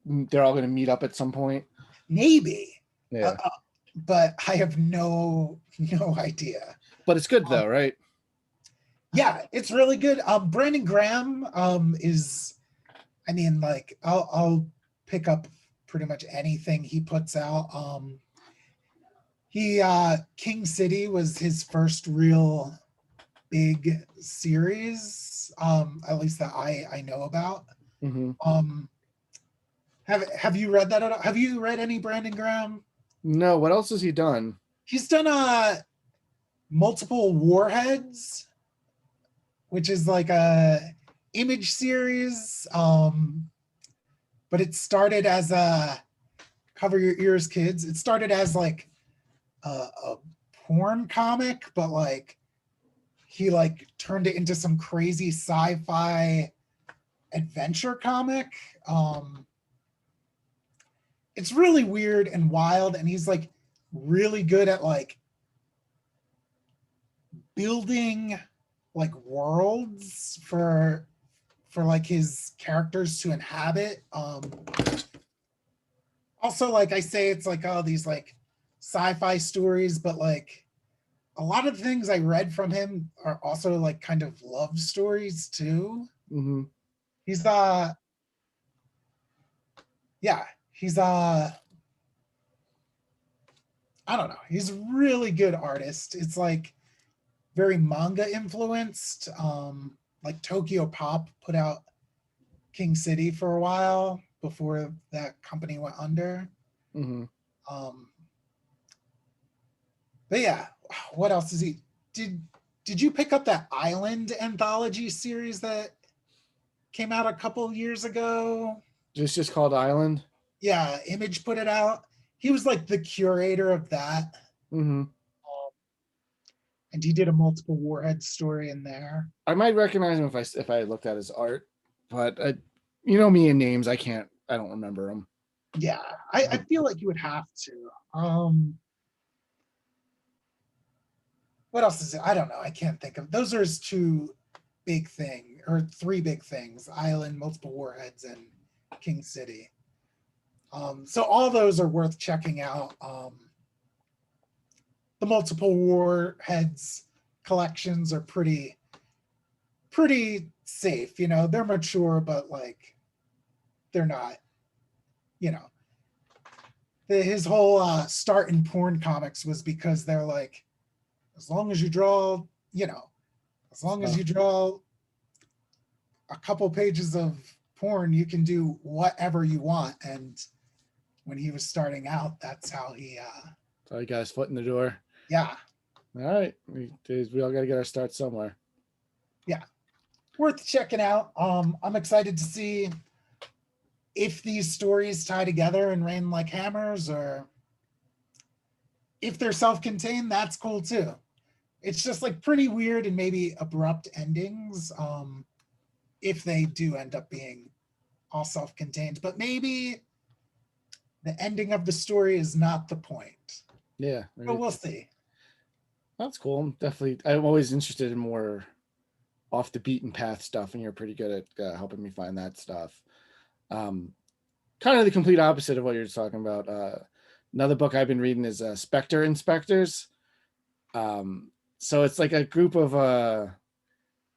they're all going to meet up at some point? Maybe. Yeah. But I have no idea. But it's good though, right? Yeah, it's really good. Brandon Graham is, I mean, like I'll pick up pretty much anything he puts out. He King City was his first real big series, at least that I know about. Mm-hmm. Have you read that at all? Have you read any Brandon Graham? No, what else has he done? He's done multiple Warheads, which is like a Image series. But it started as a cover your ears, kids. It started as like a porn comic, but like he like turned it into some crazy sci-fi adventure comic. It's really weird and wild, and he's like really good at like building like worlds for like his characters to inhabit. Also, like I say, it's like all these like sci-fi stories, but like a lot of the things I read from him are also like kind of love stories too. Mm-hmm. He's yeah, he's I don't know. He's a really good artist. It's like very manga influenced. Like Tokyo Pop put out King City for a while before that company went under. Mm-hmm. But yeah, what else is he did you pick up that Island anthology series that came out a couple years ago? It's just called Island. Yeah, Image put it out. He was like the curator of that. Mm-hmm. And he did a multiple Warhead story in there. I might recognize him if I looked at his art, but you know me and names, I don't remember them. Yeah, I feel like you would have to. What else is it? I don't know. I can't think of. Those are his 2 big thing or 3 big things: Island, multiple Warheads, and King City. So all those are worth checking out. The multiple Warheads collections are pretty safe. They're mature, but like they're not. His whole start in porn comics was because they're like, as long as you draw a couple pages of porn, you can do whatever you want. And when he was starting out, that's how he, So he got his foot in the door. yeah, All right, we all got to get our start somewhere. yeah, worth checking out. I'm excited to see if these stories tie together and rain like hammers, or if they're self-contained. That's cool too. It's just like pretty weird and maybe abrupt endings, if they do end up being all self-contained, but maybe the ending of the story is not the point. Yeah, But we'll see. That's cool. I'm always interested in more off the beaten path stuff, and you're pretty good at helping me find that stuff. Kind of the complete opposite of what you're talking about. Another book I've been reading is Spectre Inspectors. So it's like a group of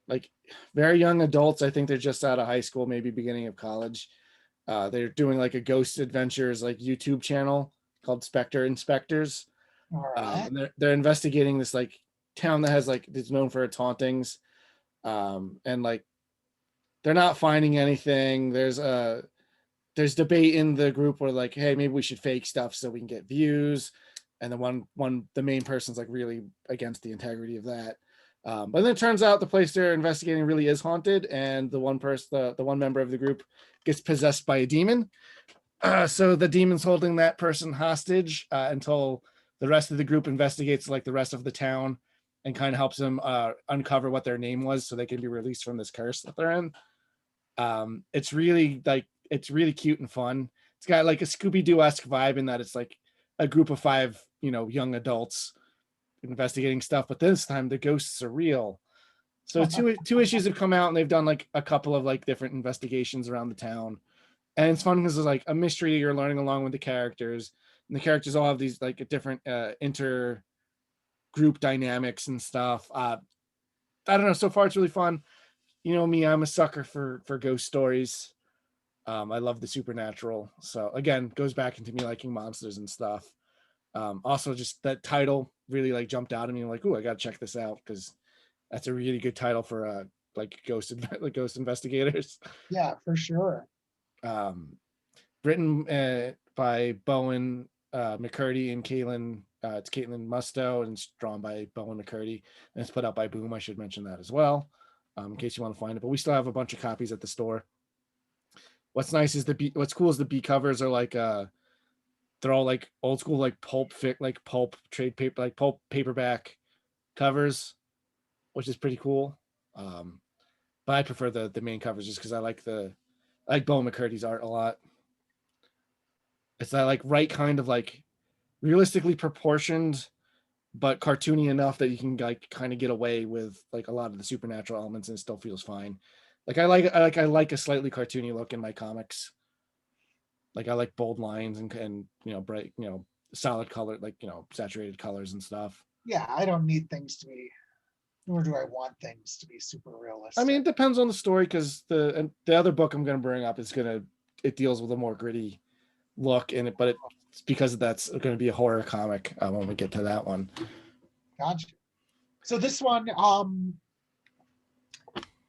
like very young adults. I think they're just out of high school, maybe beginning of college. They're doing like a ghost adventures like YouTube channel called Spectre Inspectors. All right. And they're investigating this like town that has like it's known for its hauntings. And like they're not finding anything. There's debate in the group where like, hey, maybe we should fake stuff so we can get views. And the main person's like really against the integrity of that. But then it turns out the place they're investigating really is haunted, and the one member of the group gets possessed by a demon. So the demon's holding that person hostage until the rest of the group investigates like the rest of the town and kind of helps them uncover what their name was so they can be released from this curse that they're in. It's really cute and fun. It's got like a Scooby-Doo-esque vibe in that it's like a group of 5, young adults investigating stuff, but this time the ghosts are real. So two issues have come out, and they've done like a couple of like different investigations around the town. And it's fun because it's like a mystery you're learning along with the characters, and the characters all have these like different inter group dynamics and stuff. I don't know. So far, it's really fun. You know me, I'm a sucker for ghost stories. I love the supernatural. So again, goes back into me liking monsters and stuff. Also, just that title really like jumped out at me. I'm like, oh, I got to check this out because that's a really good title for like ghost investigators. Yeah, for sure. Written by Bowen McCurdy and Caitlin. It's Caitlin Musto, and it's drawn by Bowen McCurdy, and it's put out by Boom. I should mention that as well, in case you want to find it. But we still have a bunch of copies at the store. What's nice is what's cool is the B covers are like they're all like old school like pulp trade paper like pulp paperback covers, which is pretty cool. But I prefer the main covers just because I like Bowen McCurdy's art a lot. It's that like right kind of like realistically proportioned but cartoony enough that you can like kind of get away with like a lot of the supernatural elements and it still feels fine. Like I like a slightly cartoony look in my comics. Like I like bold lines and bright, solid color, like saturated colors and stuff. Yeah, I don't need things to be, nor do I want things to be super realistic. I mean, it depends on the story because the other book I'm going to bring up it deals with a more gritty look in it, but it's because that's going to be a horror comic when we get to that one. Gotcha. So this one,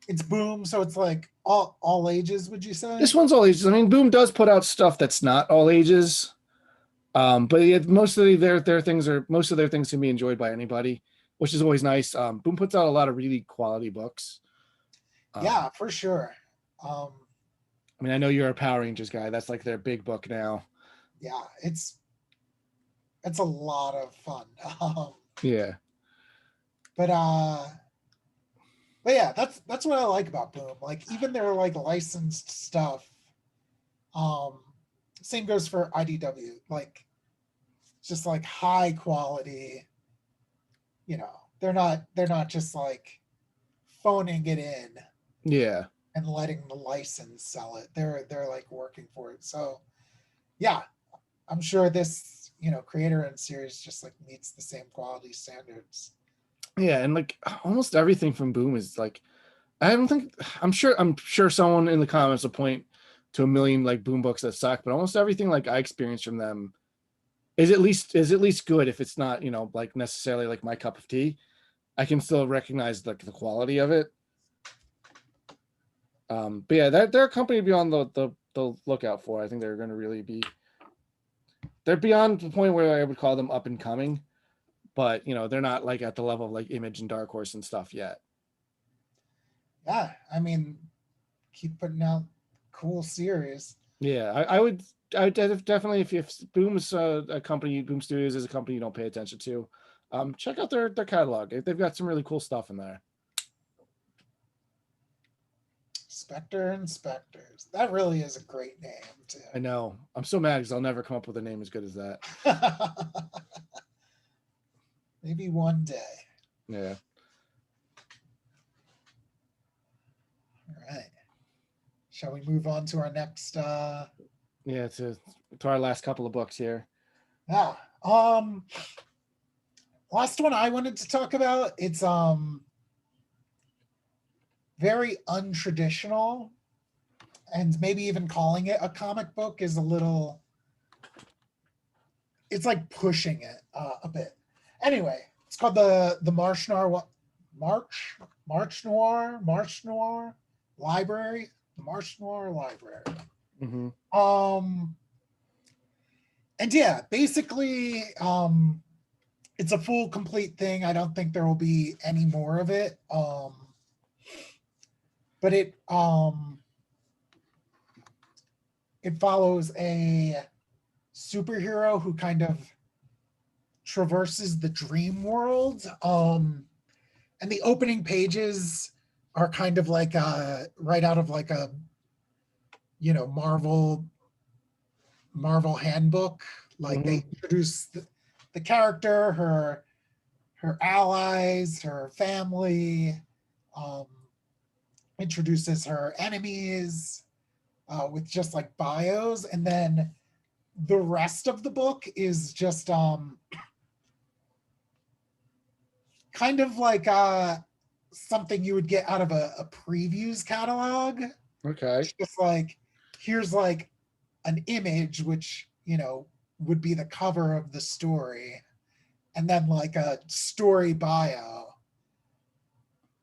it's Boom, so it's like all ages, would you say? This one's all ages. I mean, Boom does put out stuff that's not all ages, but most of their things can be enjoyed by anybody, which is always nice. Boom puts out a lot of really quality books. Yeah, for sure. I mean, I know you're a Power Rangers guy. That's like their big book now. Yeah, it's a lot of fun. Yeah. But yeah, that's what I like about Boom. Like even their like licensed stuff. Same goes for IDW. Like just like high quality. They're not just like phoning it in. Yeah. And letting the license sell it. They're like working for it. So yeah, I'm sure this creator and series just like meets the same quality standards. Yeah, and like almost everything from Boom is like I'm sure someone in the comments will point to a million like Boom books that suck, but almost everything like I experienced from them is at least good. If it's not like necessarily like my cup of tea, I can still recognize like the quality of it. But yeah, they're a company to be on the lookout for. I think they're going to really be. They're beyond the point where I would call them up and coming, but you know they're not like at the level of like Image and Dark Horse and stuff yet. Yeah, I mean, keep putting out cool series. Yeah, I would definitely if Boom's a company, Boom Studios is a company you don't pay attention to, check out their catalog. They've got some really cool stuff in there. Spectre Inspectors. That really is a great name too. I know. I'm so mad because I'll never come up with a name as good as that. Maybe one day. Yeah. All right. Shall we move on to our next Yeah, to our last couple of books here. Yeah. Last one I wanted to talk about, it's very untraditional, and maybe even calling it a comic book is a little, it's like pushing it a bit. Anyway, it's called the March Noir Library, the March Noir Library. Mm-hmm. And yeah, basically, it's a full complete thing. I don't think there will be any more of it. But it follows a superhero who kind of traverses the dream world. And the opening pages are kind of like right out of like a, you know, Marvel handbook. Like they introduce the character, her allies, her family, introduces her enemies with just like bios, and then the rest of the book is just kind of like something you would get out of a previews catalog. Okay. It's just like, here's like an image, which, you know, would be the cover of the story, and then like a story bio.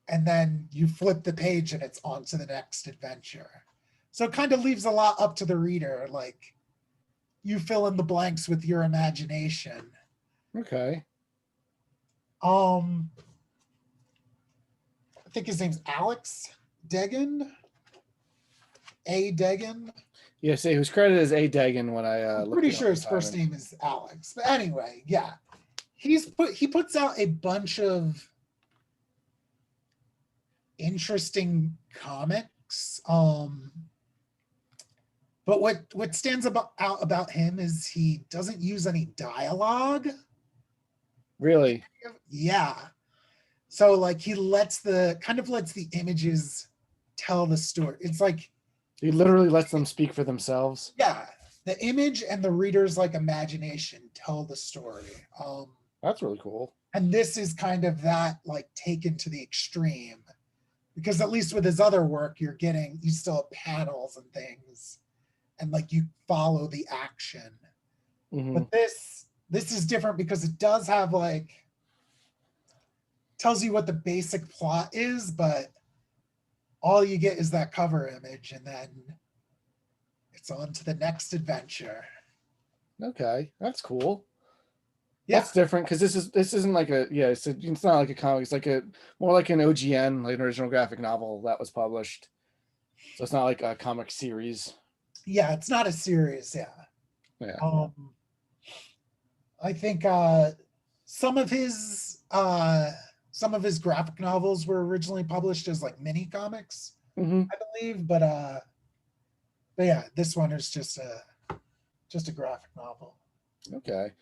And then you flip the page and it's on to the next adventure. So it kind of leaves a lot up to the reader. Like, you fill in the blanks with your imagination. Okay. I think his name's Alex Deggan. A. Deggan. Yeah, say who's credited as A. Deggan when I I'm pretty sure his first name is Alex. But anyway, yeah. He puts out a bunch of interesting comics. But what stands out about him is he doesn't use any dialogue. Really? Yeah. So like he lets the images tell the story. It's like he literally lets them speak for themselves. Yeah. The image and the reader's like imagination tell the story. That's really cool. And this is kind of that like taken to the extreme. Because at least with his other work, you still have panels and things, and like you follow the action. Mm-hmm. But this is different because it does have like, tells you what the basic plot is, but all you get is that cover image, and then it's on to the next adventure. Okay, that's cool. Yeah. That's different because this isn't like it's not like a comic. It's like more like an OGN, like an original graphic novel that was published. So it's not like a comic series. Yeah, it's not a series. Yeah. Yeah. I think some of his graphic novels were originally published as like mini comics, I believe. But yeah, this one is just a graphic novel. Okay.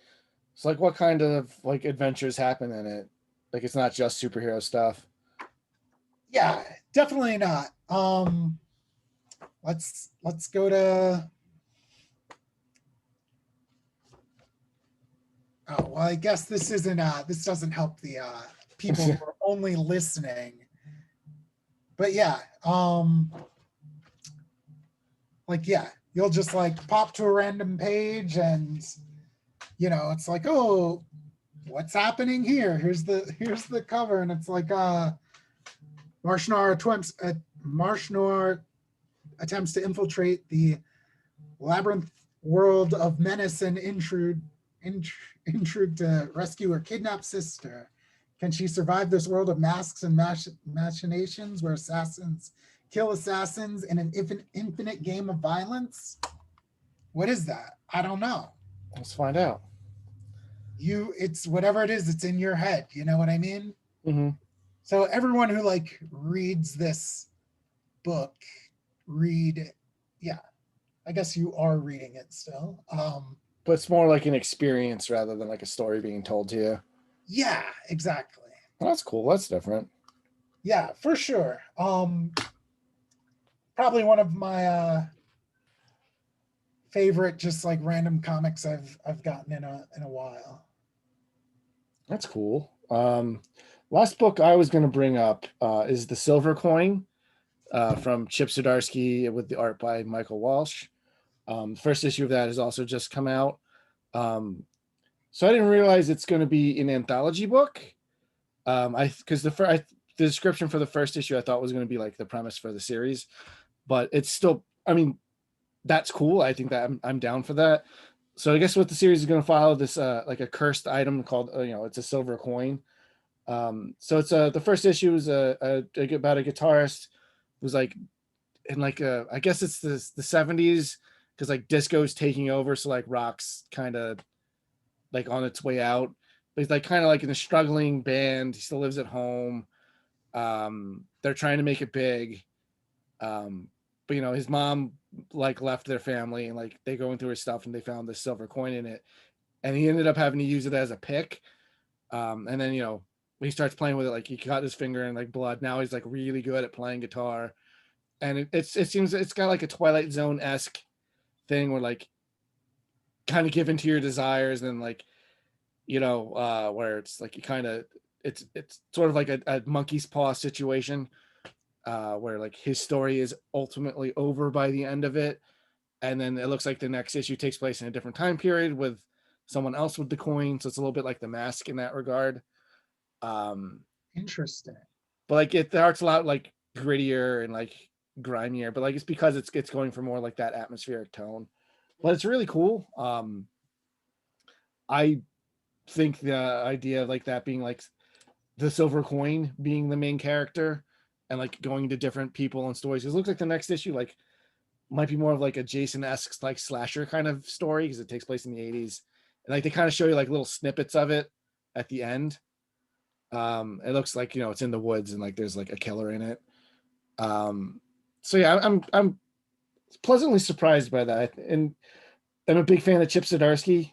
So like what kind of like adventures happen in it? Like it's not just superhero stuff. Yeah, definitely not. Let's go to oh well, I guess this doesn't help the people who are only listening. But yeah, like yeah, you'll just like pop to a random page and you know, it's like, oh, what's happening here? Here's the cover, and it's like March Noir attempts to infiltrate the labyrinth world of menace and intrigue to rescue her kidnapped sister. Can she survive this world of masks and machinations where assassins kill assassins in an infinite game of violence? What is that? I don't know. Let's find out. It's whatever it is, it's in your head. You know what I mean? Mm-hmm. So everyone who like reads this book, yeah, I guess you are reading it still. But it's more like an experience rather than like a story being told to you. Yeah, exactly. Well, that's cool. That's different. Yeah, for sure. Probably one of my favorite just like random comics I've gotten in a while. That's cool. Last book I was going to bring up is The Silver Coin from Chip Zdarsky with the art by Michael Walsh. The first issue of that has also just come out. So I didn't realize it's going to be an anthology book. Because the description for the first issue I thought was going to be like the premise for the series, but it's still, I mean, that's cool. I think that I'm down for that. So I guess what the series is going to follow this like a cursed item called it's a silver coin. So it's the first issue is about a guitarist who's like in like I guess it's the 70s because like disco's taking over, so like rock's kind of like on its way out, but he's like kind of like in a struggling band. He still lives at home. They're trying to make it big, but his mom like left their family, and like they going through his stuff and they found this silver coin in it, and he ended up having to use it as a pick. And then when he starts playing with it, like he cut his finger and like blood. Now he's like really good at playing guitar, and it seems it's got like a Twilight Zone-esque thing where like kind of give into your desires, and like where it's like you kind of it's sort of like a monkey's paw situation, where like his story is ultimately over by the end of it, and then it looks like the next issue takes place in a different time period with someone else with the coin, so it's a little bit like The Mask in that regard. Interesting. But like the art's a lot like grittier and like grimier, but like it's because it's going for more like that atmospheric tone, but it's really cool. I think the idea of like that being like the silver coin being the main character and like going to different people and stories, because it looks like the next issue like might be more of like a Jason-esque like slasher kind of story because it takes place in the 80s, and like they kind of show you like little snippets of it at the end. It looks like it's in the woods and like there's like a killer in it. So yeah, I'm pleasantly surprised by that, and I'm a big fan of Chip Zdarsky.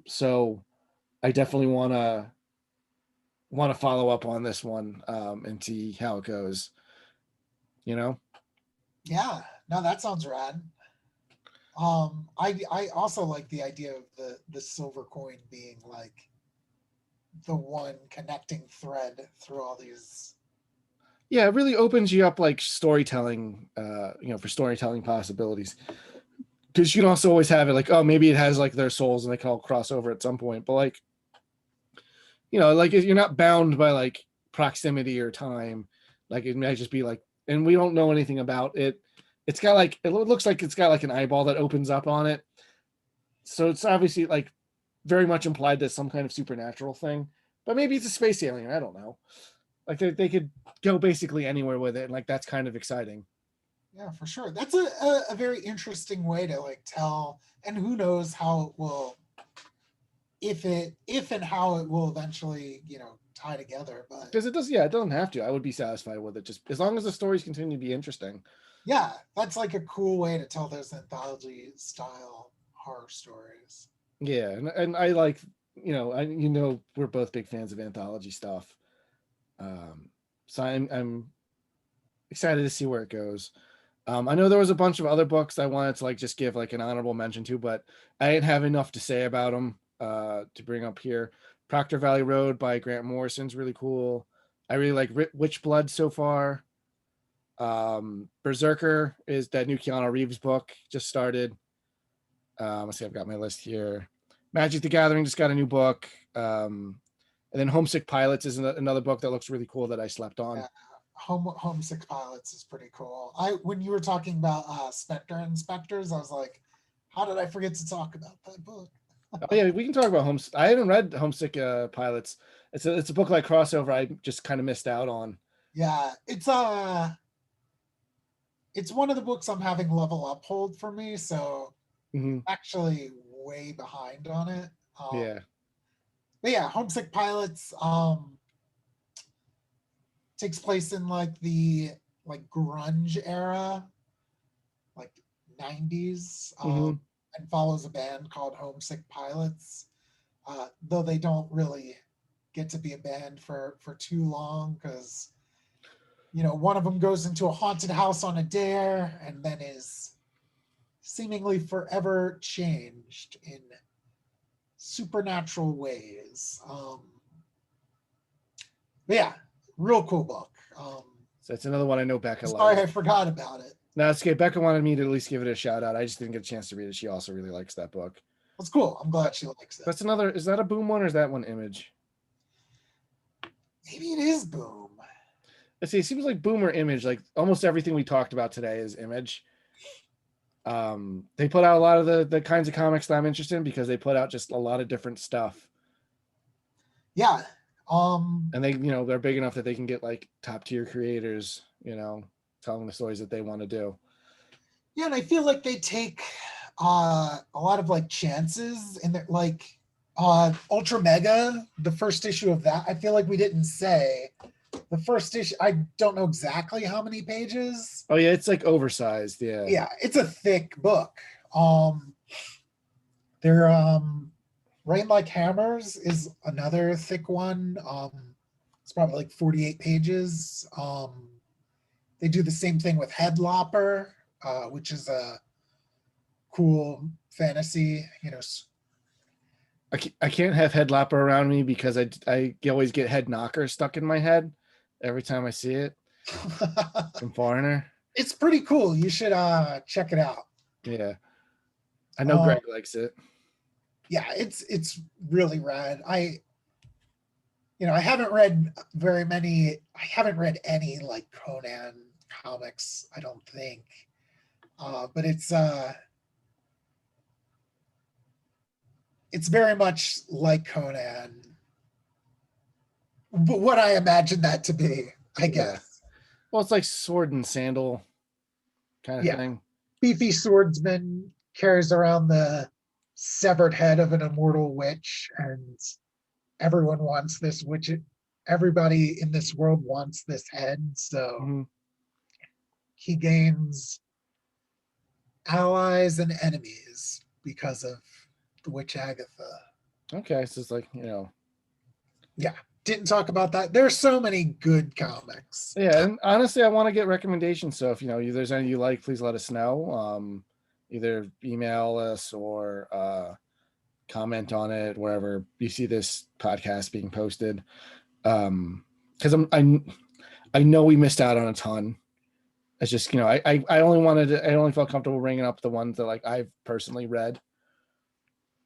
So I definitely want to follow up on this one and see how it goes. Yeah, no, that sounds rad. I also like the idea of the silver coin being like the one connecting thread through all these. Yeah, it really opens you up like storytelling, for storytelling possibilities. Because you can also always have it like, oh, maybe it has like their souls and they can all cross over at some point. But like, like you're not bound by like proximity or time. Like it might just be like, and we don't know anything about it. It's got like, it looks like it's got like an eyeball that opens up on it. So it's obviously like very much implied that some kind of supernatural thing, but maybe it's a space alien. I don't know. Like they could go basically anywhere with it. And like, that's kind of exciting. Yeah, for sure. That's a very interesting way to like tell, and who knows how it will, if and how it will eventually, tie together. But because it doesn't have to. I would be satisfied with it just as long as the stories continue to be interesting. yeah, that's like a cool way to tell those anthology style horror stories. Yeah, and I like, we're both big fans of anthology stuff. So I'm excited to see where it goes. I know there was a bunch of other books I wanted to like just give like an honorable mention to, but I didn't have enough to say about them to bring up here. Proctor Valley Road by Grant Morrison's really cool. I really like Witch Blood so far. Berserker is that new Keanu Reeves book, just started. Let's see, I've got my list here. Magic the Gathering just got a new book. And then Homesick Pilots is another book that looks really cool that I slept on. Yeah. Homesick Pilots is pretty cool. When you were talking about Spectre Inspectors, I was like, how did I forget to talk about that book? Oh yeah, we can talk about Homesick. I haven't read Homesick Pilots. It's a book like crossover I just kind of missed out on. Yeah, it's one of the books I'm having level up hold for me, so Hmm. actually way behind on it. Yeah. But yeah, Homesick Pilots takes place in like the like grunge era, like 90s, Hmm. and follows a band called Homesick Pilots. Though they don't really get to be a band for too long because one of them goes into a haunted house on a dare and then is seemingly forever changed in supernatural ways. But yeah, real cool book. So it's another one I know Becca Sorry, likes. I forgot about it. No, it's okay. Becca wanted me to at least give it a shout out. I just didn't get a chance to read it. She also really likes that book. That's cool. I'm glad she likes it. That's another. Is that a Boom one or is that one Image? Maybe it is Boom. Let's see. It seems like Boom or Image. Like almost everything we talked about today is Image. They put out a lot of the kinds of comics that I'm interested in because they put out just a lot of different stuff. Yeah. And they're big enough that they can get like top tier creators, telling the stories that they want to do. Yeah, and I feel like they take a lot of like chances in their like Ultra Mega, the first issue of that. I feel like we didn't say the first issue. I don't know exactly how many pages. Oh yeah, it's like oversized. Yeah. Yeah, it's a thick book. They're Rain Like Hammers is another thick one. It's probably like 48 pages. They do the same thing with Headlopper, which is a cool fantasy. I can't have Headlopper around me because I always get Head Knocker stuck in my head every time I see it from Foreigner. It's pretty cool. You should check it out. Yeah, I know Greg likes it. Yeah, it's really rad. I haven't read very many. I haven't read any like Conan comics, I don't think. But it's very much like Conan, but what I imagine that to be, I guess. Well, it's like sword and sandal kind of thing. Beefy swordsman carries around the severed head of an immortal witch, and everyone wants this witch. Everybody in this world wants this head, so he gains allies and enemies because of the witch Agatha. Okay, so it's like Yeah, didn't talk about that. There's so many good comics. Yeah, and honestly, I want to get recommendations. So if there's any you like, please let us know. Either email us or comment on it wherever you see this podcast being posted. Because I know we missed out on a ton. It's just I only felt comfortable bringing up the ones that like I've personally read.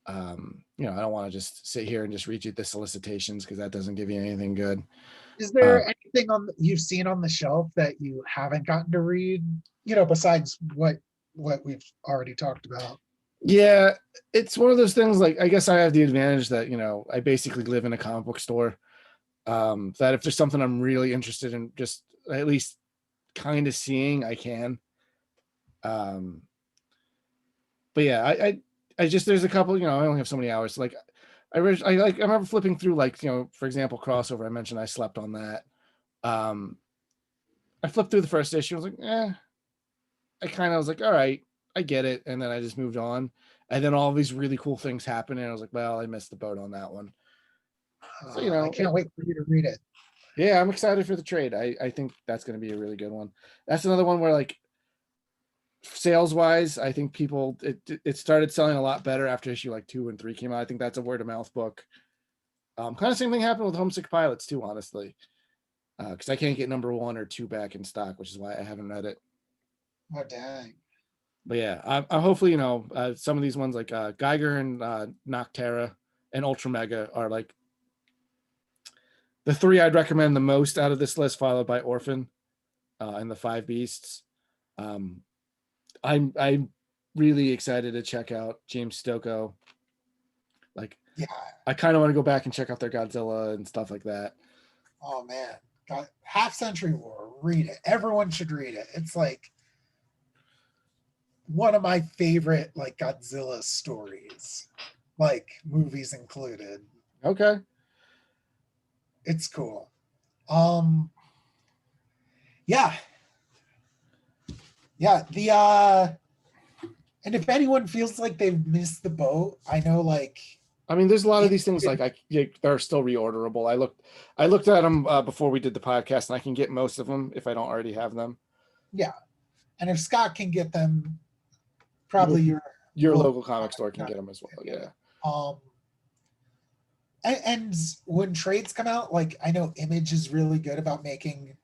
I don't want to just sit here and just read you the solicitations because that doesn't give you anything good. Is there anything you've seen on the shelf that you haven't gotten to read? Besides what we've already talked about. Yeah, it's one of those things. Like I guess I have the advantage that I basically live in a comic book store. That if there's something I'm really interested in, just at least kind of seeing, I can. But yeah, I just there's a couple. I only have so many hours. Like I remember flipping through for example, crossover. I mentioned I slept on that. I flipped through the first issue. I was like, I kind of was like, all right, I get it, and then I just moved on. And then all these really cool things happened, and I was like, well, I missed the boat on that one. So I can't wait for you to read it. Yeah, I'm excited for the trade. I think that's going to be a really good one. That's another one where like sales wise, I think people it started selling a lot better after issue like 2 and 3 came out. I think that's a word of mouth book. Kind of same thing happened with Homesick Pilots too, honestly. Because I can't get number 1 or 2 back in stock, which is why I haven't read it. Oh dang. But yeah, I hopefully some of these ones like Geiger and Noctera and Ultra Mega are like the 3 I'd recommend the most out of this list, followed by Orphan. and the Five Beasts. Um, I'm really excited to check out James Stokoe. Like, Yeah. I kind of want to go back and check out their Godzilla and stuff like that. Oh man. God, Half Century War. Read it. Everyone should read it. It's like one of my favorite like Godzilla stories, like movies included. Okay. It's cool. Um yeah. Yeah. And if anyone feels like they've missed the boat, I know like I mean, there's a lot of it, these things like they're still reorderable. I looked at them before we did the podcast, and I can get most of them if I don't already have them. yeah. And if Scott can get them, Your probably your local local comic store can get them as well. Yeah. um and when trades come out, like I know Image is really good about making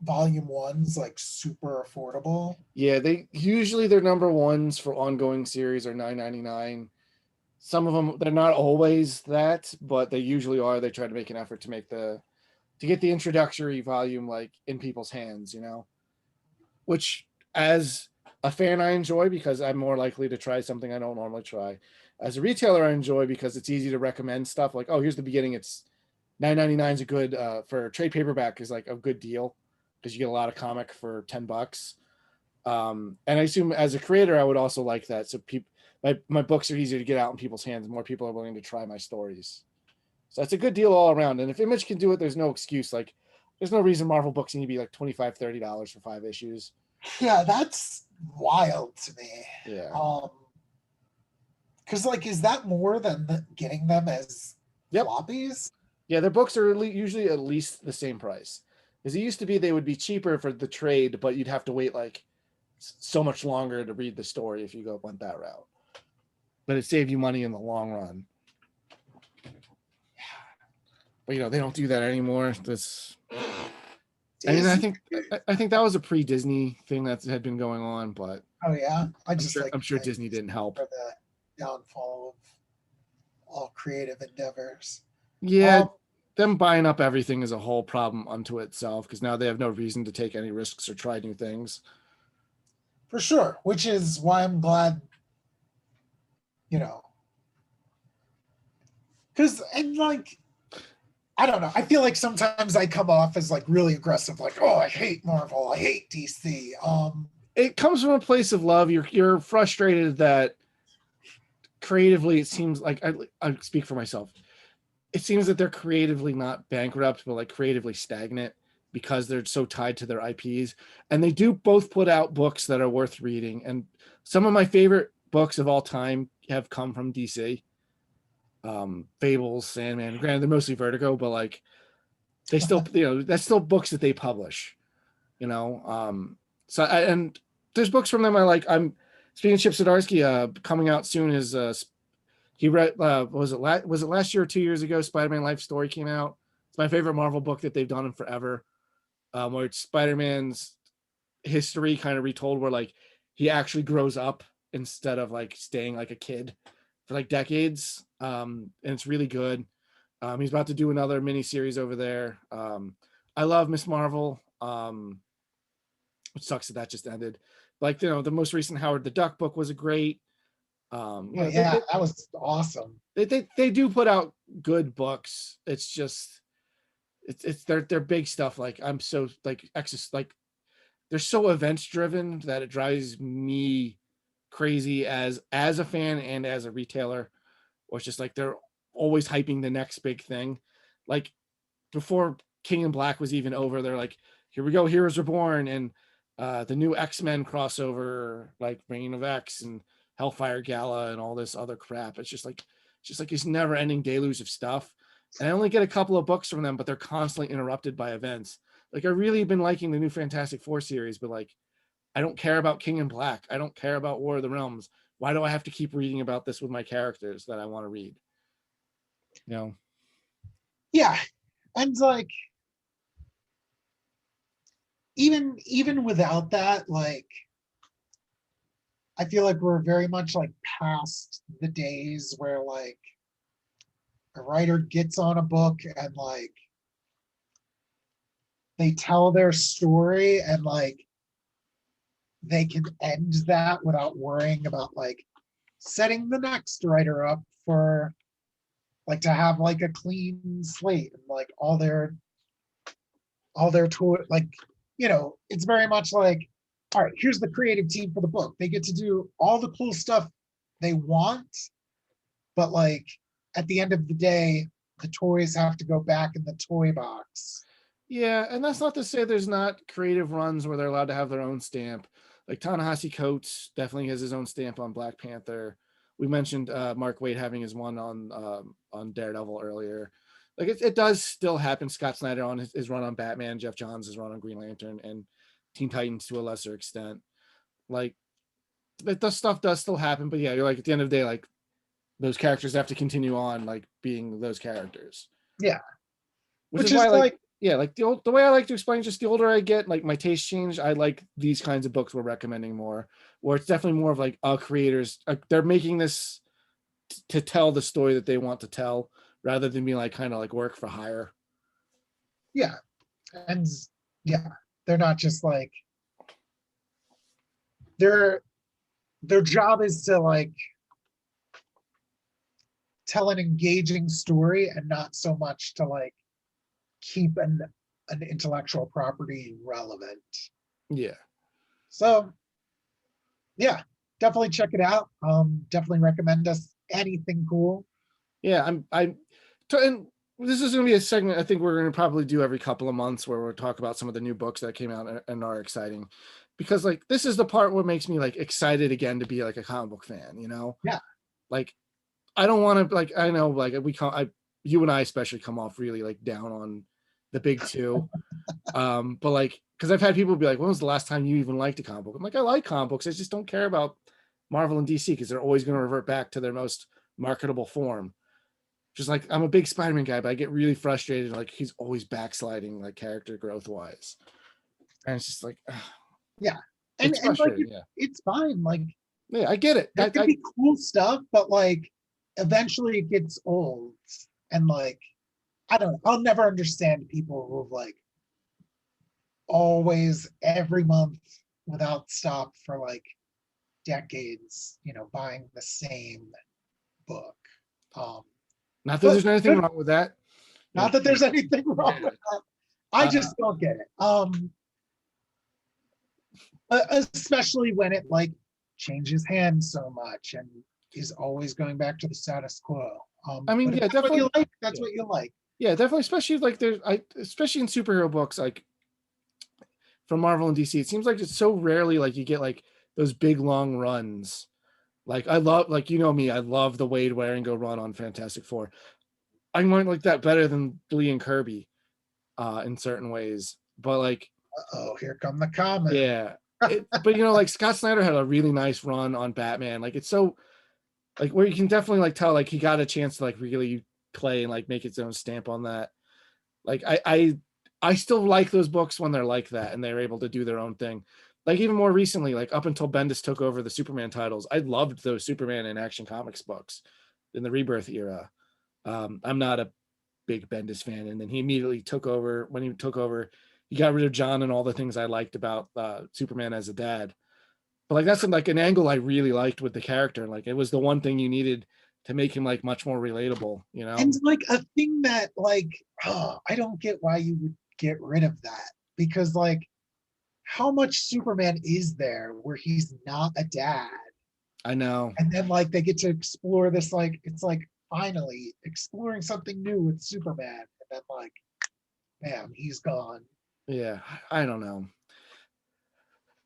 volume ones like super affordable. Yeah, they usually their number ones for ongoing series are $9.99. Some of them they're not always that, but they usually are. They try to make an effort to get the introductory volume like in people's hands, which as a fan I enjoy because I'm more likely to try something I don't normally try. As a retailer, I enjoy because it's easy to recommend stuff like, oh, here's the beginning. It's $9.99 is a good for trade paperback is like a good deal because you get a lot of comic for $10. And I assume as a creator, I would also like that. So my books are easier to get out in people's hands. More people are willing to try my stories. So that's a good deal all around. And if Image can do it, there's no excuse. Like, there's no reason Marvel books need to be like $25-$30 for 5 issues. Yeah, that's wild to me. Yeah. Because like, is that more than getting them as Yep. floppies? Yeah, their books are usually at least the same price. Because it used to be they would be cheaper for the trade, but you'd have to wait like so much longer to read the story if you went that route. But it saved you money in the long run. But they don't do that anymore. I mean, I think that was a pre-Disney thing that had been going on, but Oh yeah, I'm sure Disney didn't help. For the downfall of all creative endeavors. Yeah, them buying up everything is a whole problem unto itself because now they have no reason to take any risks or try new things. For sure, which is why I'm glad, because and like I don't know. I feel like sometimes I come off as like really aggressive, like, oh, I hate Marvel, I hate DC. It comes from a place of love. You're frustrated that creatively it seems like I speak for myself. It seems that they're creatively not bankrupt, but like creatively stagnant because they're so tied to their IPs. And they do both put out books that are worth reading. And some of my favorite books of all time have come from DC. Fables, Sandman. Granted, they're mostly Vertigo, but like they still, that's still books that they publish. And there's books from them I like. I'm speaking of Chip Zdarsky, coming out soon is he read was it last year or 2 years ago? Spider-Man Life Story came out. It's my favorite Marvel book that they've done in forever. Where it's Spider-Man's history kind of retold, where like he actually grows up instead of like staying like a kid for like decades. And it's really good. He's about to do another mini series over there. I love Miss Marvel. Which sucks that just ended. Like the most recent Howard the Duck book was a great. That was awesome. They do put out good books. It's just it's their big stuff. Like I'm so like they're so events driven that it drives me crazy as a fan and as a retailer. Or it's just like they're always hyping the next big thing. Like before King in Black was even over, they're like, here we go, Heroes Reborn, and the new X-Men crossover, like Reign of X and Hellfire Gala and all this other crap. It's just like this never-ending deluge of stuff. And I only get a couple of books from them, but they're constantly interrupted by events. Like I've really been liking the new Fantastic Four series, but like I don't care about King in Black. I don't care about War of the Realms. Why do I have to keep reading about this with my characters that I want to read? Yeah. And like even without that, like I feel like we're very much like past the days where like a writer gets on a book and like they tell their story and like they can end that without worrying about like setting the next writer up for like to have like a clean slate and like all their tour like it's very much like, all right, here's the creative team for the book. They get to do all the cool stuff they want, but like at the end of the day, the toys have to go back in the toy box. Yeah, and that's not to say there's not creative runs where they're allowed to have their own stamp. Like Ta-Nehisi Coates definitely has his own stamp on Black Panther. We mentioned Mark Waid having his one on Daredevil earlier. Like it does still happen. Scott Snyder on his run on Batman, Jeff Johns' his run on Green Lantern, and Teen Titans to a lesser extent. Like that stuff does still happen, but yeah, you're like at the end of the day, like those characters have to continue on like being those characters. Yeah. Which is why like yeah, like the way I like to explain, just the older I get, like my taste changed. I like these kinds of books we're recommending more, where it's definitely more of like creators, they're making this to tell the story that they want to tell, rather than being like kind of like work for hire. Yeah. And yeah, they're not just like their job is to like tell an engaging story and not so much to like keep an intellectual property relevant. Yeah. So yeah, definitely check it out. Definitely recommend us anything cool. Yeah, and this is going to be a segment I think we're going to probably do every couple of months where we'll talk about some of the new books that came out and are exciting, because like this is the part where makes me like excited again to be like a comic book fan, Yeah. Like I don't want to, like, I know like you and I especially come off really like down on the big two. But like, because I've had people be like, when was the last time you even liked a comic book? I'm like, I like comic books, I just don't care about Marvel and DC because they're always going to revert back to their most marketable form. Just like I'm a big Spider-Man guy, but I get really frustrated. Like he's always backsliding, like character growth wise, and it's just like, yeah, and like it's fine. Like yeah, I get it. That could be cool stuff, but like eventually it gets old, and like I don't know. I'll never understand people who like always every month without stop for like decades, buying the same book. Not that there's anything wrong with that. Not that there's anything wrong with that. I just don't get it. Especially when it like changes hands so much and is always going back to the status quo. I mean, yeah, definitely. What you like, that's what you like. Yeah, definitely. Especially like especially in superhero books, like from Marvel and DC, it seems like it's so rarely like you get like those big long runs. Like I love, like me, I love the Wade Waringo run on Fantastic Four. I might like that better than Lee and Kirby, in certain ways. But like, oh, here come the comment. Yeah, but like Scott Snyder had a really nice run on Batman. Like it's so, like where you can definitely like tell like he got a chance to like really play and like make its own stamp on that. Like I still like those books when they're like that and they're able to do their own thing. Like even more recently, like up until Bendis took over the Superman titles, I loved those Superman and Action Comics books in the Rebirth era. I'm not a big Bendis fan, and then he immediately took over. When he took over, he got rid of John and all the things I liked about Superman as a dad. But like that's like an angle I really liked with the character. Like it was the one thing you needed to make him like much more relatable, And like a thing that like, I don't get why you would get rid of that, because like how much Superman is there where he's not a dad? I know. And then like they get to explore this, like it's like finally exploring something new with Superman, and then like, bam, he's gone. Yeah, I don't know.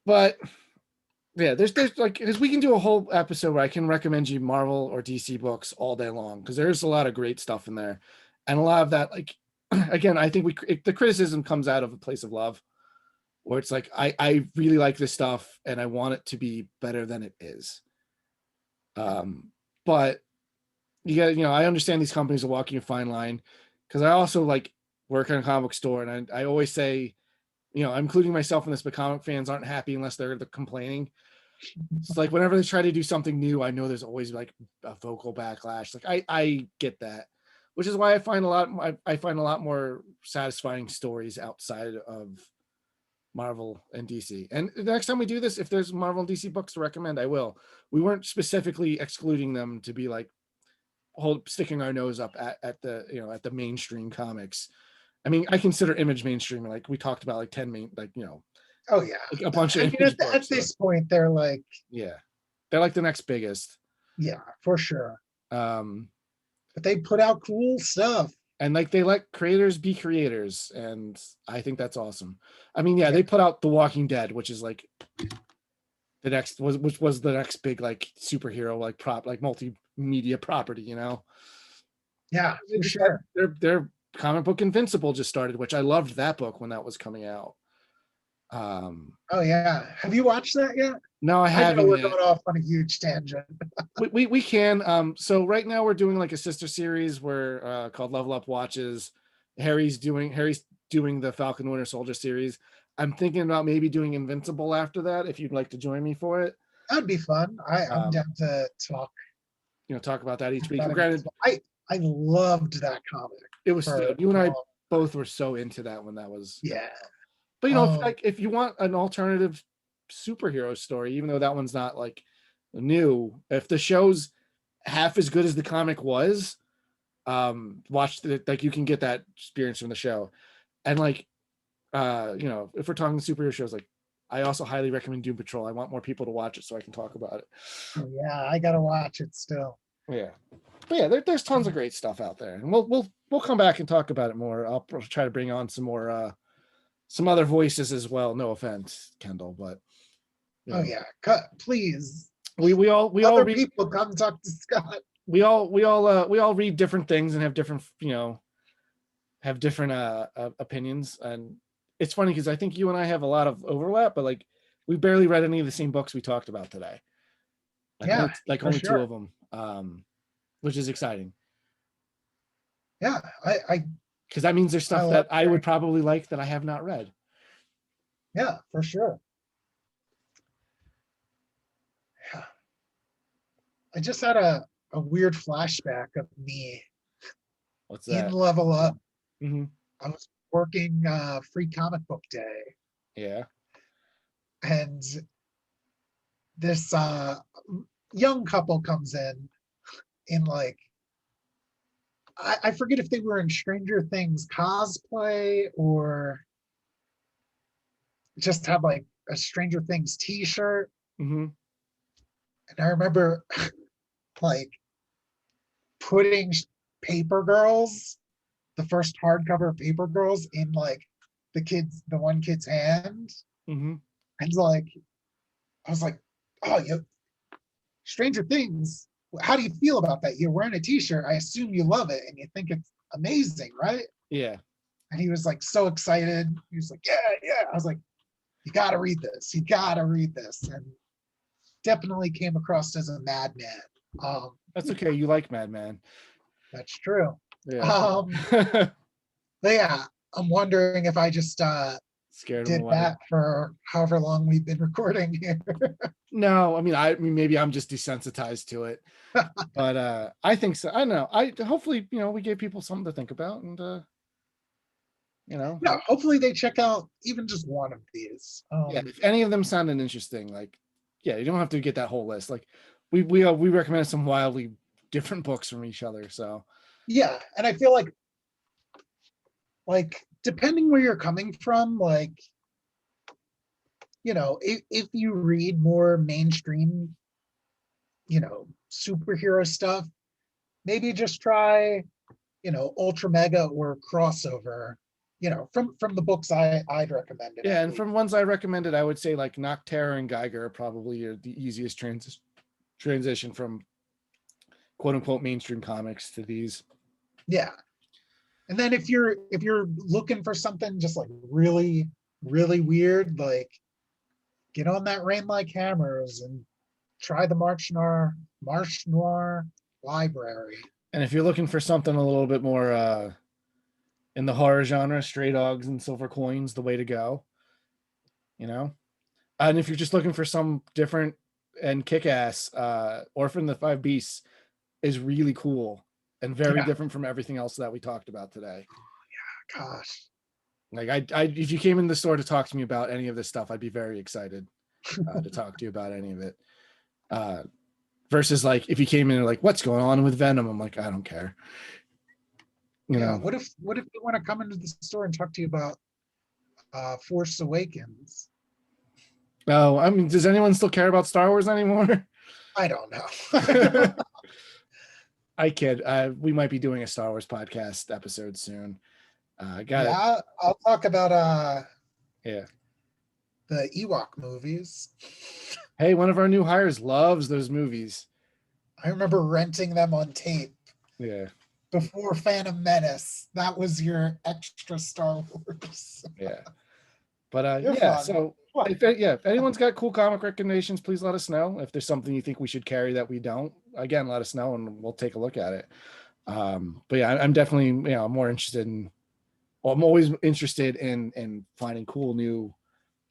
But yeah, there's like, because we can do a whole episode where I can recommend you Marvel or DC books all day long, because there's a lot of great stuff in there, and a lot of that, like, again, I think the criticism comes out of a place of love, where it's like I really like this stuff and I want it to be better than it is. But you got, I understand these companies are walking a fine line, because I also like work in a comic book store, and I always say, I'm including myself in this, but comic fans aren't happy unless they're complaining. It's like whenever they try to do something new, I know there's always like a vocal backlash. Like I get that, which is why I find a lot more satisfying stories outside of Marvel and DC. And the next time we do this, if there's Marvel and DC books to recommend, I will. We weren't specifically excluding them to be like sticking our nose up at the, you know, at the mainstream comics. I mean, I consider Image mainstream. Like we talked about, like 10 main, like, you know, Oh yeah. like a bunch of I mean, Image at books. this point, they're like, Yeah, they're like the next biggest. yeah, for sure. Um, But they put out cool stuff. and like they let creators be creators, and I think that's awesome. I mean, yeah, Yeah. they put out The Walking Dead, which is like which was the next big like superhero like multimedia property, you know. Yeah, They for just sure. their comic book Invincible just started, which I loved that book when that was coming out. Oh yeah. Have you watched that yet? No, I I know haven't we're yet. going off on a huge tangent. We can. So right now we're doing like a sister series where called Level Up Watches. Harry's doing the Falcon Winter Soldier series. I'm thinking about maybe doing Invincible after that, if you'd like to join me for it. That'd be fun. I'm Um, down to talk you know, talk about that each week. about And it. granted, I loved that comic. it was you and I long- both were so into that when that was. yeah. But you know, if you want an alternative superhero story, even though that one's not like new, if the show's half as good as the comic was, watch the, like you can get that experience from the show. And like you know, if we're talking superhero shows, like I also highly recommend Doom Patrol. I want more people to watch it so I can talk about it. Oh, yeah, I gotta watch it still. Yeah, but yeah, there's tons of great stuff out there, and we'll come back and talk about it more. I'll try to bring on some more some other voices as well. No offense, Kendall, but Oh know, yeah, please. we all Other read, people come talk to Scott. we all read different things and have different, you know, have different opinions. And it's funny because I think you and I have a lot of overlap, but like we barely read any of the same books we talked about today. Like Yeah, only sure. two of them, which is exciting. Yeah, I because that means there's stuff that I would probably like that I have not read. Yeah, for sure. Yeah. I just had a weird flashback of me. What's that? In Level Up. Mm-hmm. I was working free comic book day. Yeah. And this young couple comes in like, I forget if they were in Stranger Things cosplay or just had like a Stranger Things t-shirt. Mm-hmm. And I remember like putting Paper Girls, the first hardcover Paper Girls, in like the one kid's hand. Mm-hmm. And like, I was like, oh, you Stranger Things. How do you feel about that? You're wearing a t-shirt. I assume you love it and you think it's amazing, right? Yeah. And he was like so excited. He was like, yeah. I was like, you got to read this. You got to read this. And definitely came across as a madman. That's okay. You like Madman. That's true. Yeah. But yeah, I'm wondering if I just scared did that for however long we've been recording here. No, I mean maybe I'm just desensitized to it. But I think so. I don't know. Hopefully, you know, we gave people something to think about, and you know. Yeah, hopefully they check out even just one of these. Yeah, if any of them sounded interesting, like, yeah, you don't have to get that whole list. Like we recommended some wildly different books from each other. So yeah, and I feel like depending where you're coming from, like, you know, if you read more mainstream, you know, superhero stuff, maybe just try, you know, Ultra Mega or Crossover, you know, from the books I'd recommended. yeah, and from ones I recommended, I would say like Nocterra and Geiger are probably the easiest transition from quote unquote mainstream comics to these. Yeah. And then if you're looking for something just like really, really weird, like get on that Rain Like Hammers and try the March Noir library. And if you're looking for something a little bit more in the horror genre, Stray Dogs and Silver Coins, the way to go. You know? And if you're just looking for some different and kick-ass, Orphan the Five Beasts is really cool. and very Yeah. different from everything else that we talked about today. Gosh. Like if you came in the store to talk to me about any of this stuff, I'd be very excited to talk to you about any of it. Versus like if you came in and like, what's going on with Venom? I'm like, I don't care. You Yeah. know, What if they want to come into the store and talk to you about Force Awakens? oh, I mean, does anyone still care about Star Wars anymore? I don't know. I kid. We might be doing a Star Wars podcast episode soon. Got it. Yeah, I'll talk about Yeah. the Ewok movies. Hey, one of our new hires loves those movies. I remember renting them on tape Yeah. before Phantom Menace. That was your extra Star Wars. Yeah. But They're yeah, fun. so Fun. if anyone's got cool comic recommendations, please let us know. If there's something you think we should carry that we don't, again, let us know and we'll take a look at it. But yeah, I'm definitely, more interested in, well, I'm always interested in finding cool new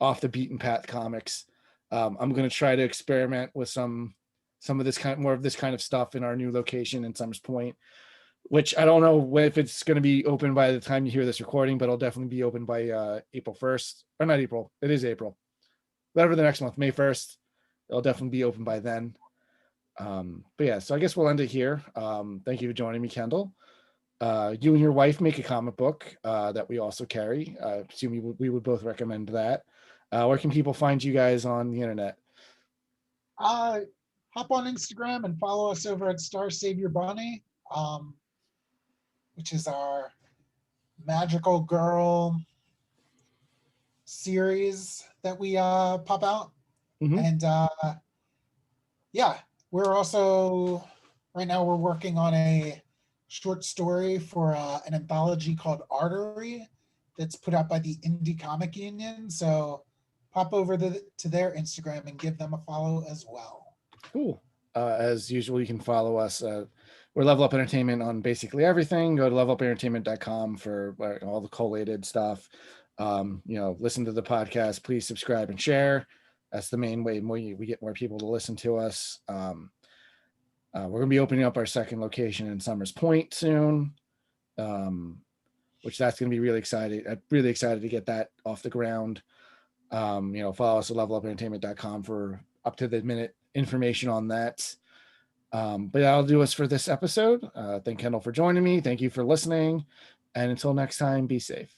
off the beaten path comics. I'm going to try to experiment with some of this more of this kind of stuff in our new location in Summers Point, which I don't know if it's going to be open by the time you hear this recording, but it'll definitely be open by April 1st, or not April. It is April, whatever the next month, May 1st. It'll definitely be open by then. But yeah, so I guess we'll end it here. Thank you for joining me, Kendall. You and your wife make a comic book that we also carry. I assume we would both recommend that. Where can people find you guys on the internet? Hop on Instagram and follow us over at Star Savior Bunny, which is our magical girl series that we pop out. Mhm. And yeah, we're also right now we're working on a short story for an anthology called Artery that's put out by the Indie Comic Union. So pop over to their Instagram and give them a follow as well. Cool. As usual, you can follow us. We're Level Up Entertainment on basically everything. Go to levelupentertainment.com for all the collated stuff. Listen to the podcast. Please subscribe and share. That's the main way we get more people to listen to us. We're going to be opening up our second location in Summers Point soon, which that's going to be really excited. I'm really excited to get that off the ground. Follow us at levelupentertainment.com for up to the minute information on that. But that'll do us for this episode. Thank Kendall for joining me. Thank you for listening. And until next time, be safe.